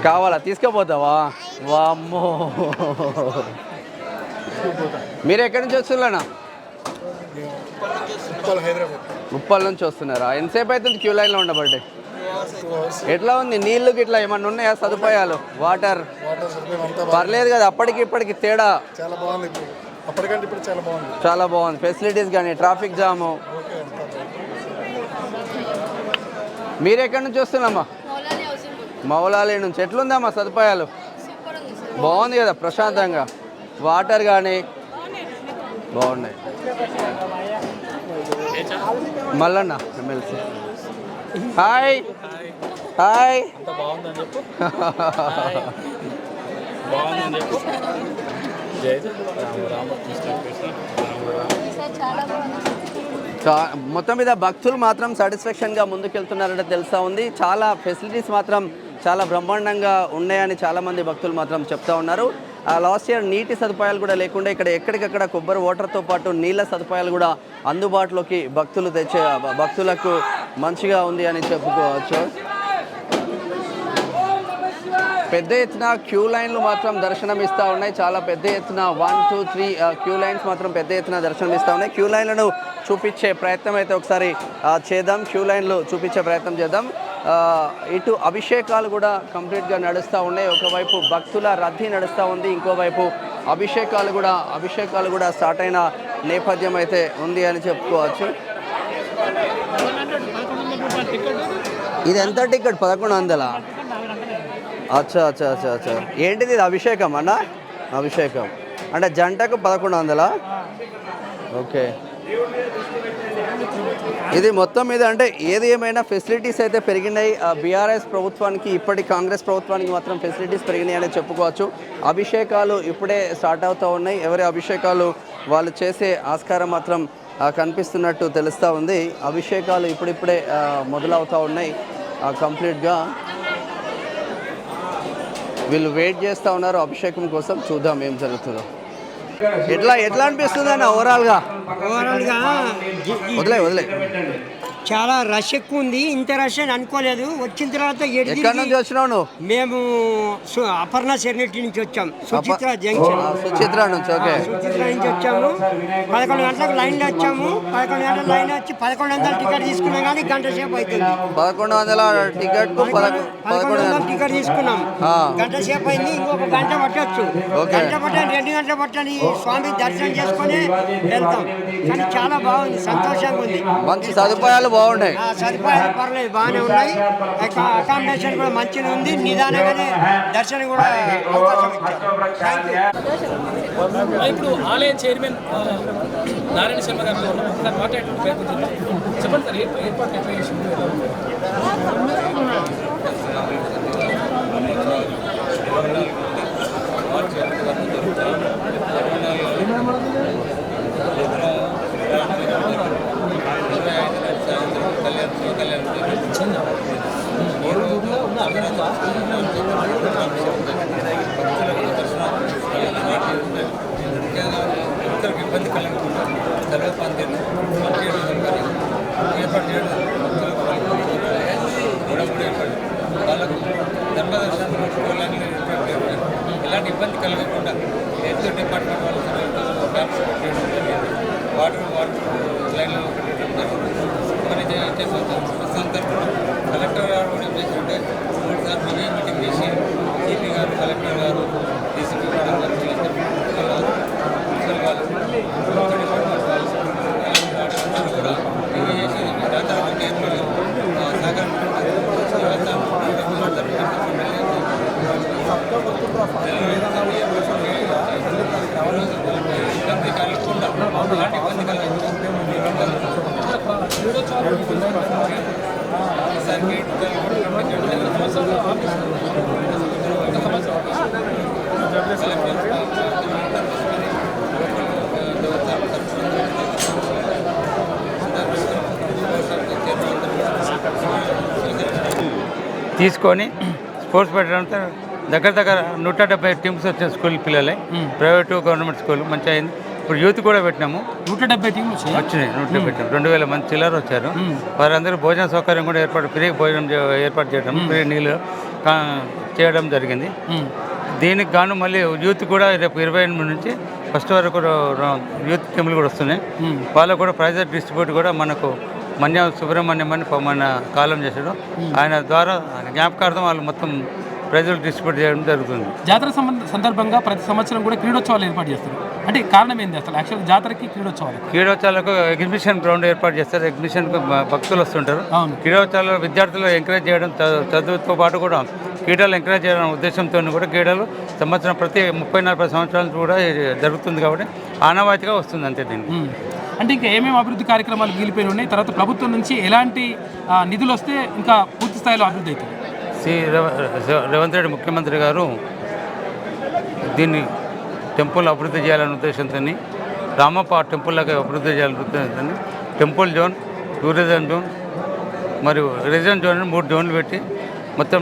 కావాలా? తీసుకుపోతావా? వామ్మో, మీరు ఎక్కడి నుంచి వస్తున్నారన్నా? ఉప్పల్ నుంచి వస్తున్నారా? ఎంతసేపు అవుతుంది క్యూ లైన్లో ఉండబట్టి? ఎట్లా ఉంది నీళ్ళు గిట్లా ఏమన్నా ఉన్నాయా సదుపాయాలు? వాటర్ పర్లేదు కదా? అప్పటికి ఇప్పటికి తేడా చాలా బాగుంది. ఫెసిలిటీస్ కానీ ట్రాఫిక్ జాము. మీరు ఎక్కడి నుంచి వస్తున్నామా? మౌలాలి నుంచి. ఎట్లుందమ్మా సదుపాయాలు? బాగుంది కదా, ప్రశాంతంగా. వాటర్ కానీ బాగున్నాయి. మల్లన్న ఎమ్మెల్సీ. Hi hi. మొత్తం మీద భక్తులు మాత్రం సాటిస్ఫాక్షన్గా ముందుకెళ్తున్నారంటే తెలుస్తూ ఉంది. చాలా ఫెసిలిటీస్ మాత్రం చాలా బ్రహ్మాండంగా ఉన్నాయని చాలామంది భక్తులు మాత్రం చెప్తా ఉన్నారు. లాస్ట్ ఇయర్ నీటి సదుపాయాలు కూడా లేకుండా ఇక్కడ ఎక్కడికక్కడ కొబ్బరి వాటర్తో పాటు నీళ్ళ సదుపాయాలు కూడా అందుబాటులోకి భక్తులకు మంచిగా ఉంది అని చెప్పుకోవచ్చు. పెద్ద ఎత్తున క్యూ లైన్లు మాత్రం దర్శనం ఇస్తూ ఉన్నాయి. చాలా పెద్ద ఎత్తున 1, 2, 3 క్యూ లైన్స్ మాత్రం పెద్ద ఎత్తున దర్శనం ఇస్తూ ఉన్నాయి. క్యూ లైన్లను చూపించే ప్రయత్నం అయితే ఒకసారి చేద్దాం. క్యూ లైన్లు చూపించే ప్రయత్నం చేద్దాం. ఇటు అభిషేకాలు కూడా కంప్లీట్గా నడుస్తూ ఉన్నాయి. ఒకవైపు భక్తుల రద్దీ నడుస్తూ ఉంది, ఇంకోవైపు అభిషేకాలు కూడా స్టార్ట్ అయిన నేపథ్యం అయితే ఉంది అని చెప్పుకోవచ్చు. ఇది ఎంత టికెట్? 1100. అచ్చా అచ్చా అచ్చా అచ్చా. ఏంటిది ఇది? అభిషేకం అన్న? అభిషేకం అంటే జంటకు 1100. ఓకే. ఇది మొత్తం మీద అంటే ఏది ఏమైనా ఫెసిలిటీస్ అయితే పెరిగినాయి. బీఆర్ఎస్ ప్రభుత్వానికి ఇప్పటి కాంగ్రెస్ ప్రభుత్వానికి మాత్రం ఫెసిలిటీస్ పెరిగినాయి అని చెప్పుకోవచ్చు. అభిషేకాలు ఇప్పుడే స్టార్ట్ అవుతూ ఉన్నాయి. ఎవరి అభిషేకాలు వాళ్ళు చేసే ఆస్కారం మాత్రం కనిపిస్తున్నట్టు తెలుస్తూ ఉంది. అభిషేకాలు ఇప్పుడిప్పుడే మొదలవుతూ ఉన్నాయి. కంప్లీట్గా వీళ్ళు వెయిట్ చేస్తూ ఉన్నారు అభిషేకం కోసం. చూద్దాం ఏం జరుగుతుందో. ఎట్లా అనిపిస్తుంది అన్న ఓవరాల్గా వదిలే చాలా రష్ ఎక్కువ ఉంది. ఇంత రష్ అని అనుకోలేదు. వచ్చిన తర్వాత ఎక్కడి నుంచి వచ్చినావు నువ్వు? మేము అపర్ణ సెర్నిటీ నుంచి వచ్చాం. సుచిత్ర జంక్షన్ సుచిత్ర నుంచి. ఓకే, సుచిత్ర నుంచి వచ్చాము. 11 గంటలకు లైన్లో వచ్చాము. 11 గంటల లైన్ వచ్చి 1100 టికెట్ తీసుకున్నాం, కానీ గంట సేపు అవుతుంది. 1100 టికెట్ 1100 టికెట్ తీసుకున్నాం, గంట సేపు అయింది. ఇంకొక గంట పట్టొచ్చు. గంట పట్టని 2 గంటలు పట్టని స్వామి దర్శనం చేసుకుని వెళ్తాం. కానీ చాలా బాగుంది, సంతోషంగా ఉంది. మంచి సదుపాయాలు బాగున్నాయి. సదుపాయాలు పర్లేదు, బాగానే ఉన్నాయి. అకామిడేషన్ కూడా మంచిగా ఉంది. నిదానంగానే దర్శనం కూడా అవకాశం ఇచ్చారు. ఇప్పుడు ఆలయ చైర్మన్ నారాయణ శర్మ గారు మాట్లాడే చెప్పండి సార్, ఏర్పాటు ఎట్లా చేసింది? ఇబ్బంది కలగకుండా సర్వపాంతిని ఏర్పాటు చేయడం వాళ్ళకు ధర్మదర్శనం ఎలాంటి ఇబ్బంది కలగకుండా హెల్త్ డిపార్ట్మెంట్ వాళ్ళు క్యాంప్స్ పెట్టడం, వాటర్ లైన్లో పెట్టడం మరి సందర్భంలో కలెక్టర్ గారు కూడా ఏం చేస్తుంటే 3 సార్లు మీటింగ్ చేసి సిపి గారు, కలెక్టర్ గారు, డీసీపీ మేడం గారు, మున్సిపల్ వాళ్ళు, డిపార్ట్మెంట్ వాళ్ళు అందరూ కూడా ఇవి చేసి దాదాపు ఏర్పడి సహకారం ఇబ్బంది కలగకుండా అలాంటి ఇబ్బంది తీసుకొని స్పోర్ట్స్ పెట్టడంతో దగ్గర 170 టీమ్స్ వచ్చిన స్కూల్ పిల్లలే, ప్రైవేటు గవర్నమెంట్ స్కూల్ మంచిగా అయింది. ఇప్పుడు యూత్ కూడా పెట్టినాము. 170 టీంలు వచ్చినాయి. 2000 మంది చిల్లర వచ్చారు. వారందరూ భోజన సౌకర్యం కూడా ఫ్రీ భోజనం ఏర్పాటు చేయడం, ఫ్రీ నీళ్ళు చేయడం జరిగింది. దీనికి గాను మళ్ళీ యూత్ కూడా రేపు 28 నుంచి 1 వరకు యూత్ టీములు కూడా వస్తున్నాయి. వాళ్ళకు కూడా ప్రైజర్ డిస్ట్రిబ్యూట్ కూడా మనకు మన్య సుబ్రహ్మణ్యం అని మన కాలం చేశాడు. ఆయన ద్వారా జ్ఞాపకార్థం వాళ్ళు మొత్తం ప్రైజులు డిస్ట్రిబ్యూట్ చేయడం జరుగుతుంది. జాతర సందర్భంగా ప్రతి సంవత్సరం కూడా క్రీడోత్సవాలు ఏర్పాటు చేస్తారు. అంటే కారణం ఏంటి అసలు? యాక్చువల్ జాతరకి క్రీడోత్సవాలకు ఎగ్జిబిషన్ గ్రౌండ్ ఏర్పాటు చేస్తారు. ఎగ్జిబిషన్కు భక్తులు వస్తుంటారు. క్రీడోత్సవాలు విద్యార్థులు ఎంకరేజ్ చేయడం, చదువుతో పాటు కూడా క్రీడలు ఎంకరేజ్ చేయడం ఉద్దేశంతో కూడా క్రీడలు సంవత్సరం ప్రతి 30-40 సంవత్సరాలు కూడా జరుగుతుంది. కాబట్టి ఆనవాయితీగా వస్తుంది అంతే. దీన్ని అంటే ఇంకా ఏమేమి అభివృద్ధి కార్యక్రమాలు మిగిలిపోయి ఉన్నాయి, తర్వాత ప్రభుత్వం నుంచి ఎలాంటి నిధులు వస్తే ఇంకా పూర్తి స్థాయిలో అభివృద్ధి అవుతుంది? రేవంత్ రెడ్డి ముఖ్యమంత్రి గారు దీన్ని టెంపుల్ అభివృద్ధి చేయాలనే ఉద్దేశంతో, రామప్ప టెంపుల్లాగా అభివృద్ధి చేయాలనే ఉద్దేశంతో టెంపుల్ జోన్, టూరిజం జోన్ మరియు రెసిడెంట్ జోన్ 3 జోన్లు పెట్టి మొత్తం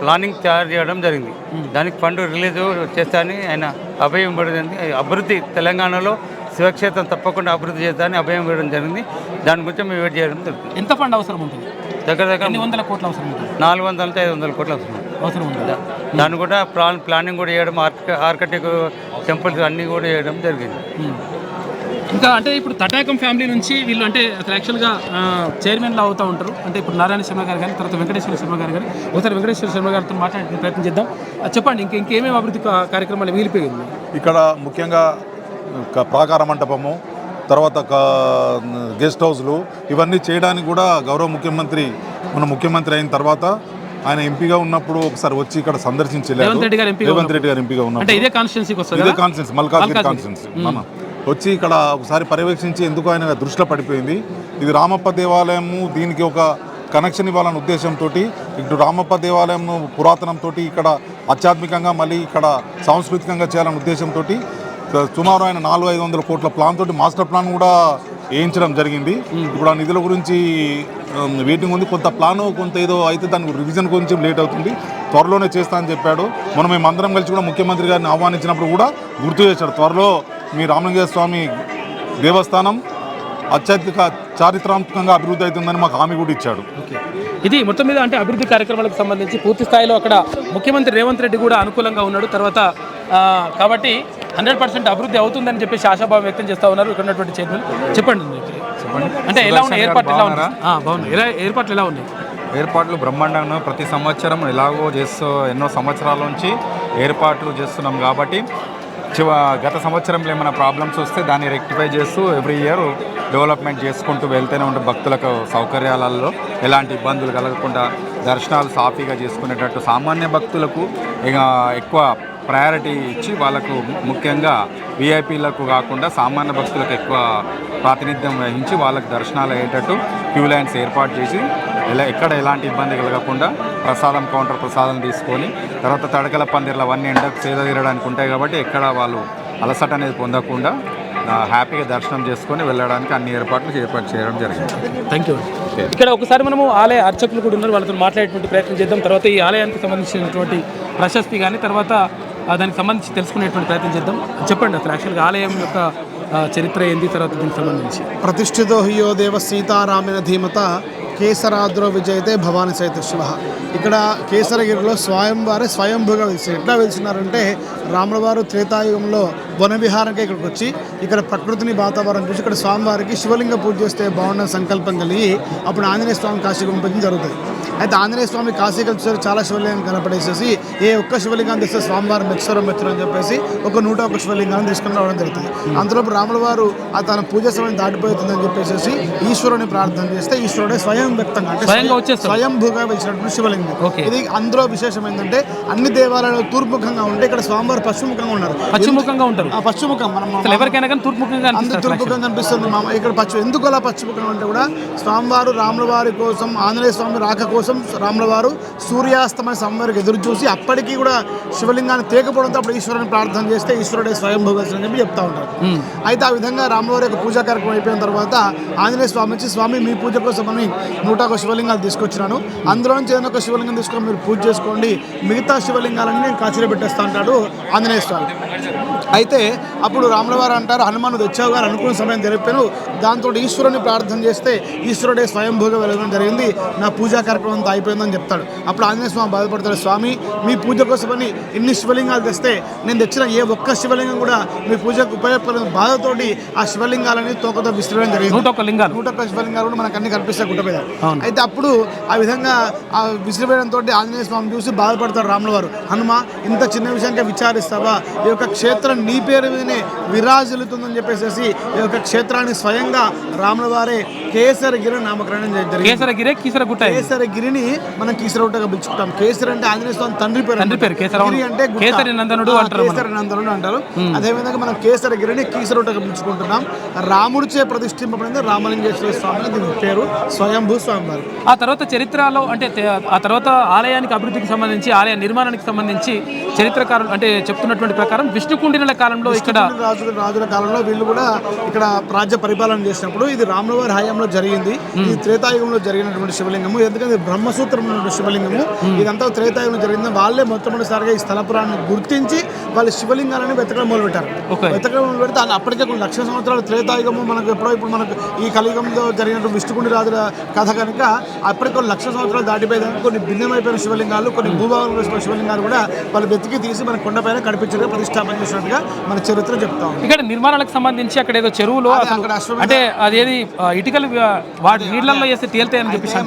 ప్లానింగ్ తయారు చేయడం జరిగింది. దానికి ఫండ్ రిలీజ్ చేస్తానని ఆయన అభయం ఇవ్వడం. అభివృద్ధి తెలంగాణలో శివక్షేత్రం తప్పకుండా అభివృద్ధి చేస్తానని అభయం ఇవ్వడం జరిగింది. దాని గురించి మేము వెయిట్ చేయడం జరుగుతుంది. ఎంత ఫండ్ అవసరం ఉంటుంది? దగ్గర 100 కోట్ల అవసరం ఉంటుంది. 400-500 కోట్ల అవసరం ఉంటుంది. దాన్ని కూడా ప్లానింగ్ కూడా చేయడం, ఆర్కిటెక్ట్ టెంపుల్స్ అన్నీ కూడా చేయడం జరిగింది. ఇంకా అంటే ఇప్పుడు తటాకం ఫ్యామిలీ నుంచి వీళ్ళు అంటే అసలు యాక్చువల్గా చైర్మన్లో అవుతూ ఉంటారు. అంటే ఇప్పుడు నారాయణ శర్మ గారు కానీ, తర్వాత వెంకటేశ్వర శర్మ గారు కానీ, ఒకసారి వెంకటేశ్వర శర్మ గారితో మాట్లాడే ప్రయత్నం చేద్దాం. చెప్పండి, ఇంకేమేమి అభివృద్ధి కార్యక్రమాలు మిగిలిపోయింది? ఇక్కడ ముఖ్యంగా ప్రాకార మంటపము, తర్వాత గెస్ట్ హౌస్లు ఇవన్నీ చేయడానికి కూడా గౌరవ ముఖ్యమంత్రి మన ముఖ్యమంత్రి అయిన తర్వాత ఆయన ఎంపీగా ఉన్నప్పుడు ఒకసారి వచ్చి ఇక్కడ సందర్శించలేదు. రేవంత్ రెడ్డి గారు ఎంపీగా ఉన్నప్పుడు ఇదే కాన్స్టిట్యున్సీ మల్కాజ్గిరి కాన్స్టిట్యున్సీ వచ్చి ఇక్కడ ఒకసారి పర్యవేక్షించి ఎందుకు ఆయన దృష్టిలో పడిపోయింది. ఇది రామప్ప దేవాలయము, దీనికి ఒక కనెక్షన్ ఇవ్వాలనే ఉద్దేశంతో ఇటు రామప్ప దేవాలయంను పురాతనంతో ఇక్కడ ఆధ్యాత్మికంగా మళ్ళీ ఇక్కడ సాంస్కృతికంగా చేయాలనే ఉద్దేశంతో సుమారు ఆయన 400-500 కోట్ల ప్లాన్ తోటి మాస్టర్ ప్లాన్ కూడా వేయించడం జరిగింది. ఇప్పుడు ఆ నిధుల గురించి వెయిటింగ్ ఉంది. కొంత ప్లాను కొంత ఏదో అయితే దానికి రివిజన్ కొంచెం లేట్ అవుతుంది, త్వరలోనే చేస్తా అని చెప్పాడు. మనం మేమందరం కలిసి కూడా ముఖ్యమంత్రి గారిని ఆహ్వానించినప్పుడు కూడా గుర్తు చేశాడు, త్వరలో మీ రామలింగేశ్వర స్వామి దేవస్థానం అత్యధిక చారిత్రాత్మకంగా అభివృద్ధి అవుతుందని మాకు హామీ కూడా ఇచ్చాడు. ఇది మొత్తం మీద అంటే అభివృద్ధి కార్యక్రమాలకు సంబంధించి పూర్తి స్థాయిలో అక్కడ ముఖ్యమంత్రి రేవంత్ రెడ్డి కూడా అనుకూలంగా ఉన్నాడు. తర్వాత కాబట్టి 100% అభివృద్ధి అవుతుందని చెప్పేసి ఆశాభావం వ్యక్తం చేస్తూ ఉన్నారు ఇక్కడ ఉన్నటువంటి చైర్మన్. చెప్పండి అంటే ఎలా ఉన్నాయి ఏర్పాట్లు, ఎలా ఉన్నాయి? బాగున్నాయి. ఏర్పాట్లు ఎలా ఉన్నాయి? ఏర్పాట్లు బ్రహ్మాండంగా ప్రతి సంవత్సరం ఎలాగో ఎన్నో సంవత్సరాల నుంచి ఏర్పాట్లు చేస్తున్నాం కాబట్టి గత సంవత్సరంలో ఏమైనా ప్రాబ్లమ్స్ వస్తే దాన్ని రెక్టిఫై చేస్తూ ఎవ్రీ ఇయర్ డెవలప్మెంట్ చేసుకుంటూ వెళ్తూనే ఉంటే భక్తులకు సౌకర్యాలలో ఎలాంటి ఇబ్బందులు కలగకుండా దర్శనాలు సాఫీగా చేసుకునేటట్టు సామాన్య భక్తులకు ఇక ఎక్కువ ప్రయారిటీ ఇచ్చి వాళ్ళకు ముఖ్యంగా విఐపీలకు కాకుండా సామాన్య భక్తులకు ఎక్కువ ప్రాతినిధ్యం వహించి వాళ్ళకు దర్శనాలు అయ్యేటట్టు క్యూ లైన్స్ ఏర్పాటు చేసి ఎక్కడ ఎలాంటి ఇబ్బంది కలగకుండా ప్రసాదం కౌంటర్ ప్రసాదం తీసుకొని తర్వాత తడకల పందిర్లు అవన్నీ ఎండకు సేద తీరడానికి ఉంటాయి కాబట్టి ఎక్కడ వాళ్ళు అలసట అనేది పొందకుండా హ్యాపీగా దర్శనం చేసుకొని వెళ్ళడానికి అన్ని ఏర్పాట్లు చేయడం జరిగింది. Thank you. ఇక్కడ ఒకసారి మనము ఆలయ అర్చకులు కూడా ఉన్నారు, వాళ్ళతో మాట్లాడేటువంటి ప్రయత్నం చేద్దాం. తర్వాత ఈ ఆలయానికి సంబంధించినటువంటి ప్రశస్తి కానీ తర్వాత దానికి సంబంధించి తెలుసుకునేటువంటి ప్రయత్నం చేద్దాం. చెప్పండి అసలు యాక్చువల్గా ఆలయం యొక్క చరిత్ర ఏంది, తర్వాత దీనికి సంబంధించి. ప్రతిష్ఠితో హియో దేవ సీతారామిన ధీమత కేసరాద్రో విజయతే భవాని సహిత శివ. ఇక్కడ కేసరగిరిలో స్వయంభూగా వెలిసారు. ఎట్లా వెలిసినారంటే రాముల వారు త్రేతాయుగంలో వన విహారంగా ఇక్కడికి వచ్చి ఇక్కడ ప్రకృతిని వాతావరణం చూసి ఇక్కడ స్వామివారికి శివలింగ పూజ చేస్తే బాగున్న సంకల్పం కలిగి అప్పుడు ఆంజనేయ స్వామి కాశీకి పంపించడం జరుగుతుంది. అయితే ఆంజనేయ స్వామి కాశీకి వచ్చేసరి చాలా శివలింగాన్ని కనపడేసేసి ఏ ఒక్క శివలింగాన్ని తెస్తే స్వామివారు మెచ్చరం అని చెప్పేసి ఒక 101 శివలింగాన్ని తీసుకుని రావడం జరుగుతుంది. అంతలోపు రాముల వారు తన పూజ సమయం దాటిపోతుందని చెప్పేసి ఈశ్వరుని ప్రార్థన చేస్తే ఈశ్వరుడే స్వయం వ్యక్తంగా అంటే స్వయంభూగా వెలిసినటువంటి శివలింగం. ఇది అందులో విశేషం ఏంటంటే అన్ని దేవాలయాలు తూర్పుముఖంగా ఉంటే ఇక్కడ స్వామివారు పశ్చిమముఖంగా ఉన్నారు. పశ్చిమముఖం మనం ఎవరికైనా కానీ తూర్పుముఖంగా కనిపిస్తుంది. ఇక్కడ ఎందుకు అలా పశ్చిమముఖం అంటే కూడా స్వామివారు రాముల వారి కోసం ఆంజనేయ స్వామి రాక కోసం రాముల వారు సూర్యాస్తమయ సమయానికి ఎదురు చూసి అప్పటికీ కూడా శివలింగాన్ని తేకపోవడంతో అప్పుడు ఈశ్వరుని ప్రార్థన చేస్తే ఈశ్వరుడే స్వయంభూగా అని చెప్పి చెప్తా ఉంటారు. అయితే ఆ విధంగా రాములవారి యొక్క పూజా కార్యక్రమం అయిపోయిన తర్వాత ఆంజనేయ స్వామి వచ్చి స్వామి మీ పూజ కోసం అని 101 శివలింగాలు తీసుకొచ్చినాను, అందులో నుంచి ఏదైనా ఒక శివలింగం తీసుకొని మీరు పూజ చేసుకోండి, మిగతా శివలింగాలన్నీ నేను కాచిలో పెట్టేస్తా అంటాడు ఆంజనేయ స్వామి. అయితే అప్పుడు రాముల వారు అంటారు హనుమాను తెచ్చావు గారు అనుకున్న సమయం జరిపాను, దాంతో ఈశ్వరుని ప్రార్థన చేస్తే ఈశ్వరుడే స్వయంభూగా వెళ్ళడం జరిగింది, నా పూజా కార్యక్రమం అంతా అయిపోయిందని చెప్తాడు. అప్పుడు ఆంజనేయ స్వామి బాధపడతాడు, స్వామి మీ పూజ కోసమని ఇన్ని శివలింగాలు తెస్తే నేను తెచ్చిన ఏ ఒక్క శివలింగం కూడా మీ పూజకు ఉపయోగపడిన బాధతోటి ఆ శివలింగాలని తోకతో విసిరడం జరిగింది. 101 శివలింగాలు కూడా మనకు అన్ని కనిపిస్తాయి గుట్ట మీద. అయితే అప్పుడు ఆ విధంగా ఆ విసిరివేయడంతో ఆంజనేయ స్వామి చూసి బాధపడతాడు రాముల వారు, హనుమ ఇంత చిన్న విషయానికి విచారిస్తావా, ఈ యొక్క క్షేత్రం నీ పేరు మీదనే విరాజిల్లుతుందని చెప్పేసి ఈ యొక్క క్షేత్రాన్ని స్వయంగా రాముల వారే కేసరగిరి నామకరణం జరిగింది. కేసరగిరిని మనం కీసరగుట్టగా పిలుచుకుంటాం. కేసరి అంటే ఆంజనేయ స్వామి తండ్రి పేరు అంటే కేసరి నందనుడు అంటారు. అదేవిధంగా మనం కేసరగిరిని కీసరగుట్టగా పిలుచుకుంటున్నాం. రాముడిచే ప్రతిష్ఠింపబడింది రామలింగేశ్వర స్వామి దీని పేరు, స్వయంభూ స్వామి వారు. ఆ తర్వాత చరిత్రలో అంటే ఆ తర్వాత ఆలయానికి అభివృద్ధికి సంబంధించి ఆలయ నిర్మాణానికి సంబంధించి చరిత్రకారులు అంటే చెప్తున్నటువంటి ప్రకారం విష్ణుకుండినుల కాలంలో ఇక్కడ రాజుల కాలంలో వీళ్ళు కూడా ఇక్కడ రాజ్య పరిపాలన చేసినప్పుడు ఇది రాముల వారి హయాంలో జరిగింది. ఇది త్రేతాయుగంలో జరిగినటువంటి శివలింగము, ఎందుకంటే బ్రహ్మసూత్రం శివలింగము, ఇదంతా త్రేతాయుగంలో జరిగింది. వాళ్ళే మొట్టమొదటిసారిగా ఈ స్థలపురాన్ని గుర్తించి వాళ్ళు శివలింగాలని వెతకడం మొదలుపెట్టారు. వెతకడం మొదలు పెడితే అప్పటికే కొన్ని 1,00,000 సంవత్సరాలు త్రేతాయుగము మనకు ఇప్పుడు మనకు ఈ కలియుగంలో జరిగినటువంటి విష్ణుకుండి రాజుల కథ కనుక అప్పటికి కొన్ని 1,00,000 సంవత్సరాలు దాటిపోయేదానికి కొన్ని భిన్నమైపోయిన శివలింగాలు, కొన్ని భూభాగంలో శివలింగాలు కూడా వాళ్ళు వెతికి తీసి మన కొండపైన కనిపించగా ప్రతిష్టాపన చేసినట్టుగా మన చరిత్ర చెప్తాం. ఇక్కడ నిర్మాణాలకు సంబంధించి అక్కడ ఏదో చెరువులో అంటే అదేది ఇటుకలు వాటి నీళ్ళల్లో వేస్తే తేలుతాయని చెప్పేసి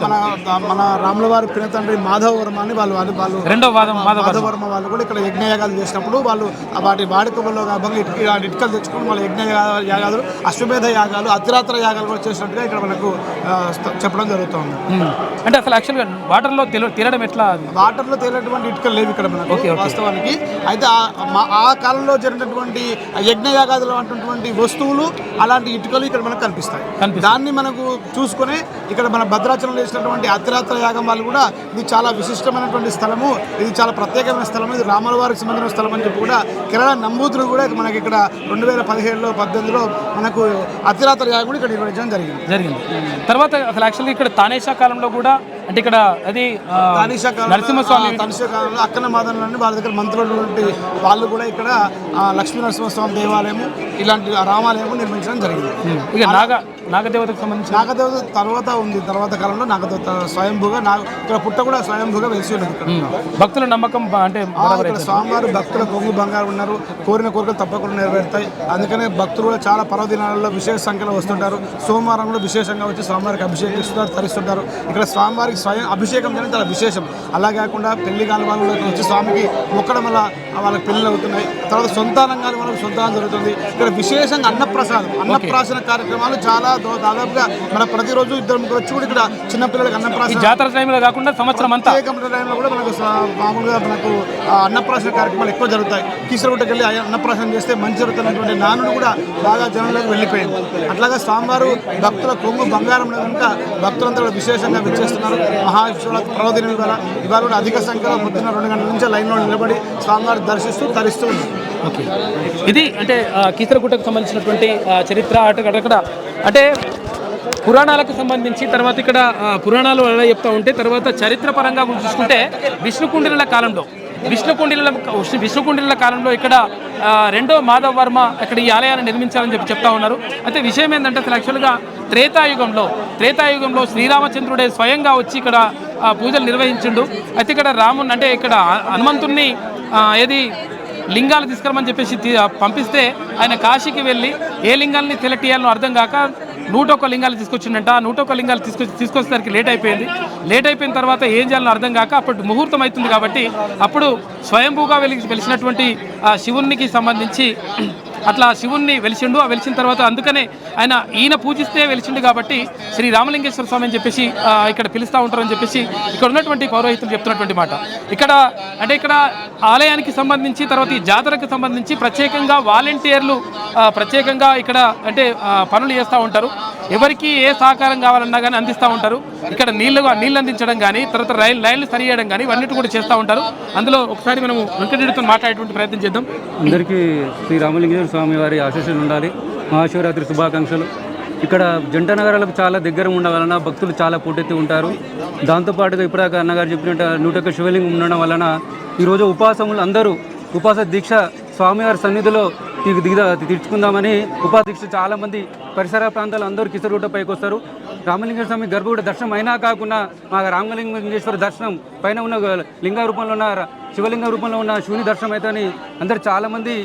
మన రాములవారి పినతండ్రి మాధవ వర్మ అని వాళ్ళు రెండో మాధవ వర్మ వాళ్ళు కూడా ఇక్కడ యజ్ఞయాగాలు చేసినప్పుడు వాళ్ళు వాటి వాడుకలో భాగంగా ఇటుకలు తెచ్చుకొని వాళ్ళ యజ్ఞ యాగాలు, అశ్వమేధ యాగాలు, అతిరాత్ర యాగాలు కూడా చేసినట్టుగా ఇక్కడ మనకు చెప్పడం జరుగుతుంది. అంటే అసలు యాక్చువల్గా వాటర్లో తేలడం ఎట్లా? వాటర్లో తేలేటువంటి ఇటుకలు లేవు ఇక్కడ మనకు వాస్తవానికి. అయితే ఆ కాలంలో జరిగినటువంటి యజ్ఞయాగాదులు అంటున్నటువంటి వస్తువులు, అలాంటి ఇటుకలు ఇక్కడ మనకు కనిపిస్తాయి. దాన్ని మనకు చూసుకొని ఇక్కడ మన భద్రాచలంలో చేసినటువంటి అతిరాత్ర యాగం వాళ్ళు కూడా ఇది చాలా విశిష్టమైనటువంటి స్థలము, ఇది చాలా ప్రత్యేకమైన స్థలము, ఇది రాముల వారికి సంబంధించిన స్థలం అని చెప్పి కూడా కేరళ నంబూతులు కూడా మనకి ఇక్కడ 2017లో 18లో మనకు అతిరాత్ర యాగం కూడా ఇక్కడ నిర్వహించడం జరిగింది. తర్వాత అసలు యాక్చువల్గా ఇక్కడ తానేషా కాలంలో కూడా అంటే ఇక్కడ అది నరసింహస్వామి కాలంలో అక్కన మాదనలోని వాళ్ళ దగ్గర మంత్రులు వాళ్ళు కూడా ఇక్కడ లక్ష్మీ నరసింహస్వామి దేవాలయము ఇలాంటి రామాలయము నిర్మించడం జరిగింది. ఇక నాగదేవతకు సంబంధించి నాగదేవత తర్వాత ఉంది, తర్వాత కాలంలో నాగదేవత స్వయంభూగా ఇక్కడ పుట్ట కూడా స్వయంభూగా వెలిసి ఉన్నది. భక్తుల నమ్మకం అంటే ఇక్కడ స్వామివారు భక్తుల కొంగు బంగారు ఉన్నారు, కోరిన కోరికలు తప్పకుండా నెరవేరుతాయి. అందుకనే భక్తులు కూడా చాలా పర్వదినాలలో విశేష సంఖ్యలో వస్తుంటారు. సోమవారం కూడా విశేషంగా వచ్చి స్వామివారికి అభిషేకం ఇస్తున్నారు, తరిస్తుంటారు. ఇక్కడ స్వామివారికి స్వయం అభిషేకం చేయడం చాలా విశేషం. అలా కాకుండా పెళ్లి కాని వాళ్ళు వచ్చి స్వామికి మొక్కడం వల్ల వాళ్ళకి పెళ్ళిళ్ళు అవుతున్నాయి. తర్వాత సంతానం కాని వాళ్ళకి సంతానం జరుగుతుంది. ఇక్కడ విశేషంగా అన్నప్రాసన కార్యక్రమాలు చాలా దాదాపుగా మన ప్రతిరోజు 2-3 వచ్చి కూడా ఇక్కడ చిన్నపిల్లలకి అన్నప్రాసన జాతర టైంలో కాకుండా సంవత్సరం అంతా టైంలో కూడా మనకు మామూలుగా మనకు అన్నప్రాసన కార్యక్రమాలు ఎక్కువ జరుగుతాయి. కీసరగుట్టకి వెళ్ళి అన్నప్రాసన చేస్తే మంచి జరుగుతున్నటువంటి నానుడు కూడా బాగా జనంలోకి వెళ్ళిపోయింది. అట్లాగా స్వామివారు భక్తుల కొంగు బంగారం కనుక భక్తులంతా కూడా విశేషంగా విచ్చేస్తున్నారు. మహాశివరాత్రి పర్వదినం ఇవాళ కూడా అధిక సంఖ్యలో పొద్దున్న 2 గంటల నుంచి లైన్లో నిలబడి స్వామివారు దర్శిస్తూ తరిస్తూ ఉంది. ఇది అంటే కీసరగుట్టకు సంబంధించినటువంటి చరిత్ర. అక్కడ అంటే పురాణాలకు సంబంధించి తర్వాత ఇక్కడ పురాణాలు ఎలా చెప్తా ఉంటే తర్వాత చరిత్ర పరంగా చూసుకుంటే విష్ణుకుండిల కాలంలో ఇక్కడ రెండో మాధవ వర్మ ఇక్కడ ఈ ఆలయాన్ని నిర్మించాలని చెప్తా ఉన్నారు. అయితే విషయం ఏంటంటే అసలు యాక్చువల్గా త్రేతాయుగంలో శ్రీరామచంద్రుడే స్వయంగా వచ్చి ఇక్కడ పూజలు నిర్వహించిండు. అయితే ఇక్కడ రాముని అంటే ఇక్కడ హనుమంతుణ్ణి ఏది లింగాలు తీసుకురమని చెప్పేసి పంపిస్తే ఆయన కాశీకి వెళ్ళి ఏ లింగాల్ని సెలెక్ట్ చేయాలో అర్థం కాక 101 లింగాలు తీసుకొచ్చిండంట. 101 లింగాలు తీసుకొచ్చేసరికి లేట్ అయిపోయిన తర్వాత ఏం చేయాలని అర్థం కాక అప్పుడు ముహూర్తం అవుతుంది కాబట్టి అప్పుడు స్వయంభూగా వెలిసినటువంటి శివునికి సంబంధించి అట్లా శివుణ్ణి వెలిసిన తర్వాత అందుకనే ఈయన పూజిస్తే వెలిసిండు కాబట్టి శ్రీ రామలింగేశ్వర స్వామి అని చెప్పేసి ఇక్కడ పిలుస్తూ ఉంటారని చెప్పేసి ఇక్కడ ఉన్నటువంటి పౌరోహితులు చెప్తున్నటువంటి మాట. ఇక్కడ ఆలయానికి సంబంధించి తర్వాత ఈ జాతరకు సంబంధించి ప్రత్యేకంగా వాలంటీర్లు ప్రత్యేకంగా ఇక్కడ అంటే పనులు చేస్తూ ఉంటారు. ఎవరికి ఏ సహకారం కావాలన్నా కానీ అందిస్తూ ఉంటారు. ఇక్కడ నీళ్ళు అందించడం కానీ తర్వాత లైన్లు సరి చేయడం కానీ ఇవన్నీ కూడా చేస్తూ ఉంటారు. అందులో ఒకసారి మనం వెంకటరెడ్డితో మాట్లాడేటువంటి ప్రయత్నం చేద్దాం. అందరికీ శ్రీ రామలింగేశ్వర స్వామి వారి ఆశీస్సులు ఉండాలి. మహాశివరాత్రి శుభాకాంక్షలు. ఇక్కడ జంట నగరాలకు చాలా దగ్గర ఉండడం వలన భక్తులు చాలా పోటెత్తి ఉంటారు. దాంతోపాటుగా ఇప్పటిదాకా అన్నగారు చెప్పినట్టు 101 శివలింగం ఉండడం వలన ఈరోజు ఉపాసములు అందరూ ఉపాస దీక్ష స్వామివారి సన్నిధిలో తీర్చుకుందామని ఉపాస దీక్ష చాలామంది పరిసర ప్రాంతాలు అందరూ కీసరగుట్ట పైకి వస్తారు. రామలింగేశ్వర స్వామి గర్భగుడి దర్శనం అయినా కాకుండా మా రామలింగేశ్వర దర్శనం పైన ఉన్న లింగ రూపంలో ఉన్న శివలింగ రూపంలో ఉన్న శివుని దర్శనం అయితే అని అందరు చాలామంది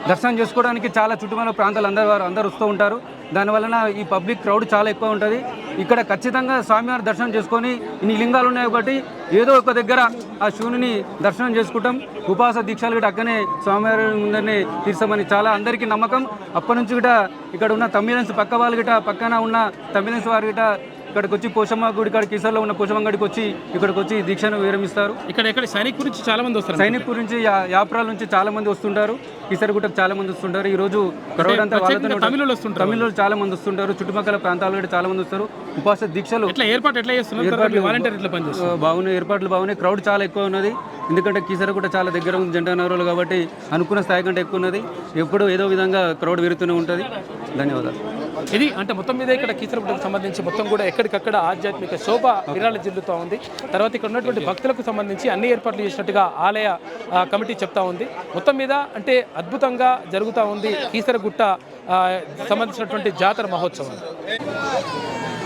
దర్శనం చేసుకోవడానికి చాలా చుట్టుపక్కల ప్రాంతాలు అందరూ వస్తూ ఉంటారు. దానివలన ఈ పబ్లిక్ క్రౌడ్ చాలా ఎక్కువ ఉంటుంది. ఇక్కడ ఖచ్చితంగా స్వామివారి దర్శనం చేసుకొని ఇన్ని లింగాలు ఉన్నాయి కాబట్టి ఏదో ఒక దగ్గర ఆ శివుని దర్శనం చేసుకుంటాం. ఉపాస దీక్షలు గిట్ట అక్కనే స్వామివారి ముందరనే తీర్చామని చాలా అందరికీ నమ్మకం. అప్పటి నుంచి గిట ఇక్కడ ఉన్న తమిళన్స్ పక్క వాళ్ళు గిట పక్కన ఉన్న తమిళన్స్ వారు గిట ఇక్కడికి వచ్చి పోషమ్మ గుడి ఇక్కడ కీసర్లో ఉన్న పోషమ్మ గడికి వచ్చి ఇక్కడికి వచ్చి దీక్షను విరమిస్తారు. ఇక్కడ సైనిక్ నుంచి చాలా మంది వస్తారు. సైనిక్ నుంచి యాప్రాల నుంచి చాలా మంది వస్తుంటారు. కీసరగుట్టకు చాలా మంది వస్తుంటారు. ఈ రోజు క్రౌడ్ అంతా తమిళ చాలా మంది వస్తుంటారు. చుట్టుపక్కల ప్రాంతాల కూడా చాలా మంది వస్తారు. ఉపాస దీక్షలు బాగున్నాయి, ఏర్పాట్లు బాగున్నాయి. క్రౌడ్ చాలా ఎక్కువ ఉన్నది. ఎందుకంటే కీసరగుట్ట చాలా దగ్గర ఉంది జంట నగరాలు కాబట్టి అనుకున్న స్థాయి కంటే ఎక్కువ ఉన్నది. ఎప్పుడూ ఏదో విధంగా క్రౌడ్ పెరుగుతూనే ఉంటుంది. ధన్యవాదాలు. ఇది అంటే మొత్తం మీద ఇక్కడ కీసరగుట్టకు సంబంధించి మొత్తం కూడా ఎక్కడికక్కడ ఆధ్యాత్మిక శోభ విరాళ జిల్లుతూ ఉంది. తర్వాత ఇక్కడ ఉన్నటువంటి భక్తులకు సంబంధించి అన్ని ఏర్పాట్లు చేసినట్టుగా ఆలయ కమిటీ చెప్తా ఉంది. మొత్తం మీద అంటే అద్భుతంగా జరుగుతూ ఉంది కీసరగుట్ట సంబంధించినటువంటి జాతర మహోత్సవం.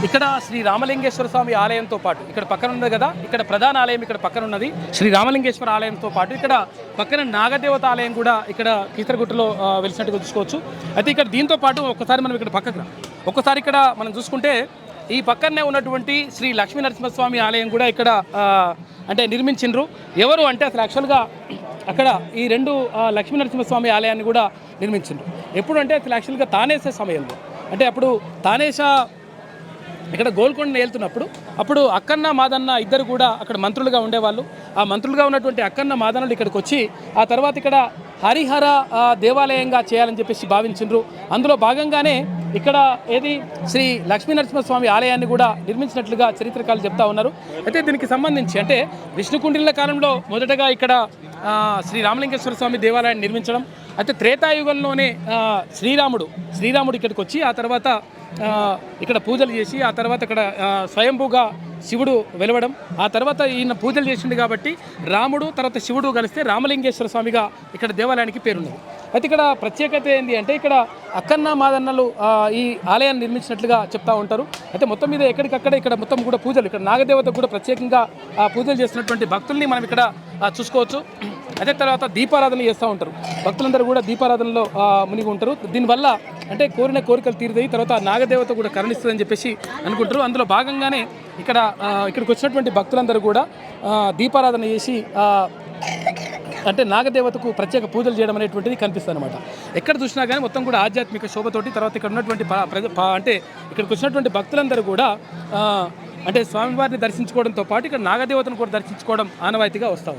ఇక్కడ శ్రీ రామలింగేశ్వర స్వామి ఆలయంతో పాటు ఇక్కడ పక్కన ఉన్నది కదా, ఇక్కడ ప్రధాన ఆలయం ఇక్కడ పక్కన ఉన్నది శ్రీ రామలింగేశ్వర ఆలయంతో పాటు ఇక్కడ పక్కన నాగదేవత ఆలయం కూడా ఇక్కడ కీసరగుట్టలో వెలిసినట్టుగా చూసుకోవచ్చు. అయితే ఇక్కడ దీంతో పాటు ఒక్కసారి మనం ఇక్కడ పక్కకు ఒక్కసారి ఇక్కడ మనం చూసుకుంటే ఈ పక్కనే ఉన్నటువంటి శ్రీ లక్ష్మీ నరసింహస్వామి ఆలయం కూడా ఇక్కడ అంటే నిర్మించిండ్రు. ఎవరు అంటే అసలు యాక్చువల్గా అక్కడ ఈ 2 లక్ష్మీ నరసింహస్వామి ఆలయాన్ని కూడా నిర్మించిండ్రు. ఎప్పుడు అంటే అసలు యాక్చువల్గా తానేసే సమయంలో, అంటే అప్పుడు తానేష ఇక్కడ గోల్కొండ వెళ్తున్నప్పుడు అప్పుడు అక్కన్న మాదన్న ఇద్దరు కూడా అక్కడ మంత్రులుగా ఉండేవాళ్ళు. ఆ మంత్రులుగా ఉన్నటువంటి అక్కన్న మాదన్నలు ఇక్కడికి వచ్చి ఆ తర్వాత ఇక్కడ హరిహర దేవాలయంగా చేయాలని చెప్పేసి భావించిండ్రు. అందులో భాగంగానే ఇక్కడ ఏది శ్రీ లక్ష్మీ నరసింహస్వామి ఆలయాన్ని కూడా నిర్మించినట్లుగా చరిత్రకారులు చెప్తా ఉన్నారు. అయితే దీనికి సంబంధించి అంటే విష్ణుకుండిల కాలంలో మొదటగా ఇక్కడ శ్రీ రామలింగేశ్వర స్వామి దేవాలయాన్ని నిర్మించడం, అయితే త్రేతాయుగంలోనే శ్రీరాముడు ఇక్కడికి వచ్చి ఆ తర్వాత ఇక్కడ పూజలు చేసి ఆ తర్వాత ఇక్కడ స్వయంభూగా శివుడు వెలవడం, ఆ తర్వాత ఈయన పూజలు చేసిండు కాబట్టి రాముడు తర్వాత శివుడు కలిస్తే రామలింగేశ్వర స్వామిగా ఇక్కడ దేవాలయానికి పేరున్నది. అయితే ఇక్కడ ప్రత్యేకత ఏంటి అంటే ఇక్కడ అక్కన్న మాదన్నలు ఈ ఆలయాన్ని నిర్మించినట్లుగా చెప్తా ఉంటారు. అయితే మొత్తం మీద ఎక్కడికక్కడ ఇక్కడ మొత్తం కూడా పూజలు, ఇక్కడ నాగదేవతకు కూడా ప్రత్యేకంగా పూజలు చేస్తున్నటువంటి భక్తుల్ని మనం ఇక్కడ చూసుకోవచ్చు. అదే తర్వాత దీపారాధన చేస్తూ ఉంటారు. భక్తులందరూ కూడా దీపారాధనలో మునిగి ఉంటారు. దీనివల్ల అంటే కోరిన కోరికలు తీరుతాయి, తర్వాత నాగదేవత కూడా కరుణిస్తుందని చెప్పేసి అనుకుంటారు. అందులో భాగంగానే ఇక్కడికి వచ్చినటువంటి భక్తులందరూ కూడా దీపారాధన చేసి అంటే నాగదేవతకు ప్రత్యేక పూజలు చేయడం అనేటువంటిది కనిపిస్తుంది అనమాట. ఎక్కడ చూసినా కానీ మొత్తం కూడా ఆధ్యాత్మిక శోభతోటి, తర్వాత ఇక్కడ ఉన్నటువంటి అంటే ఇక్కడికి వచ్చినటువంటి భక్తులందరూ కూడా అంటే స్వామివారిని దర్శించుకోవడంతో పాటు ఇక్కడ నాగదేవతను కూడా దర్శించుకోవడం ఆనవాయితీగా వస్తూ ఉంది.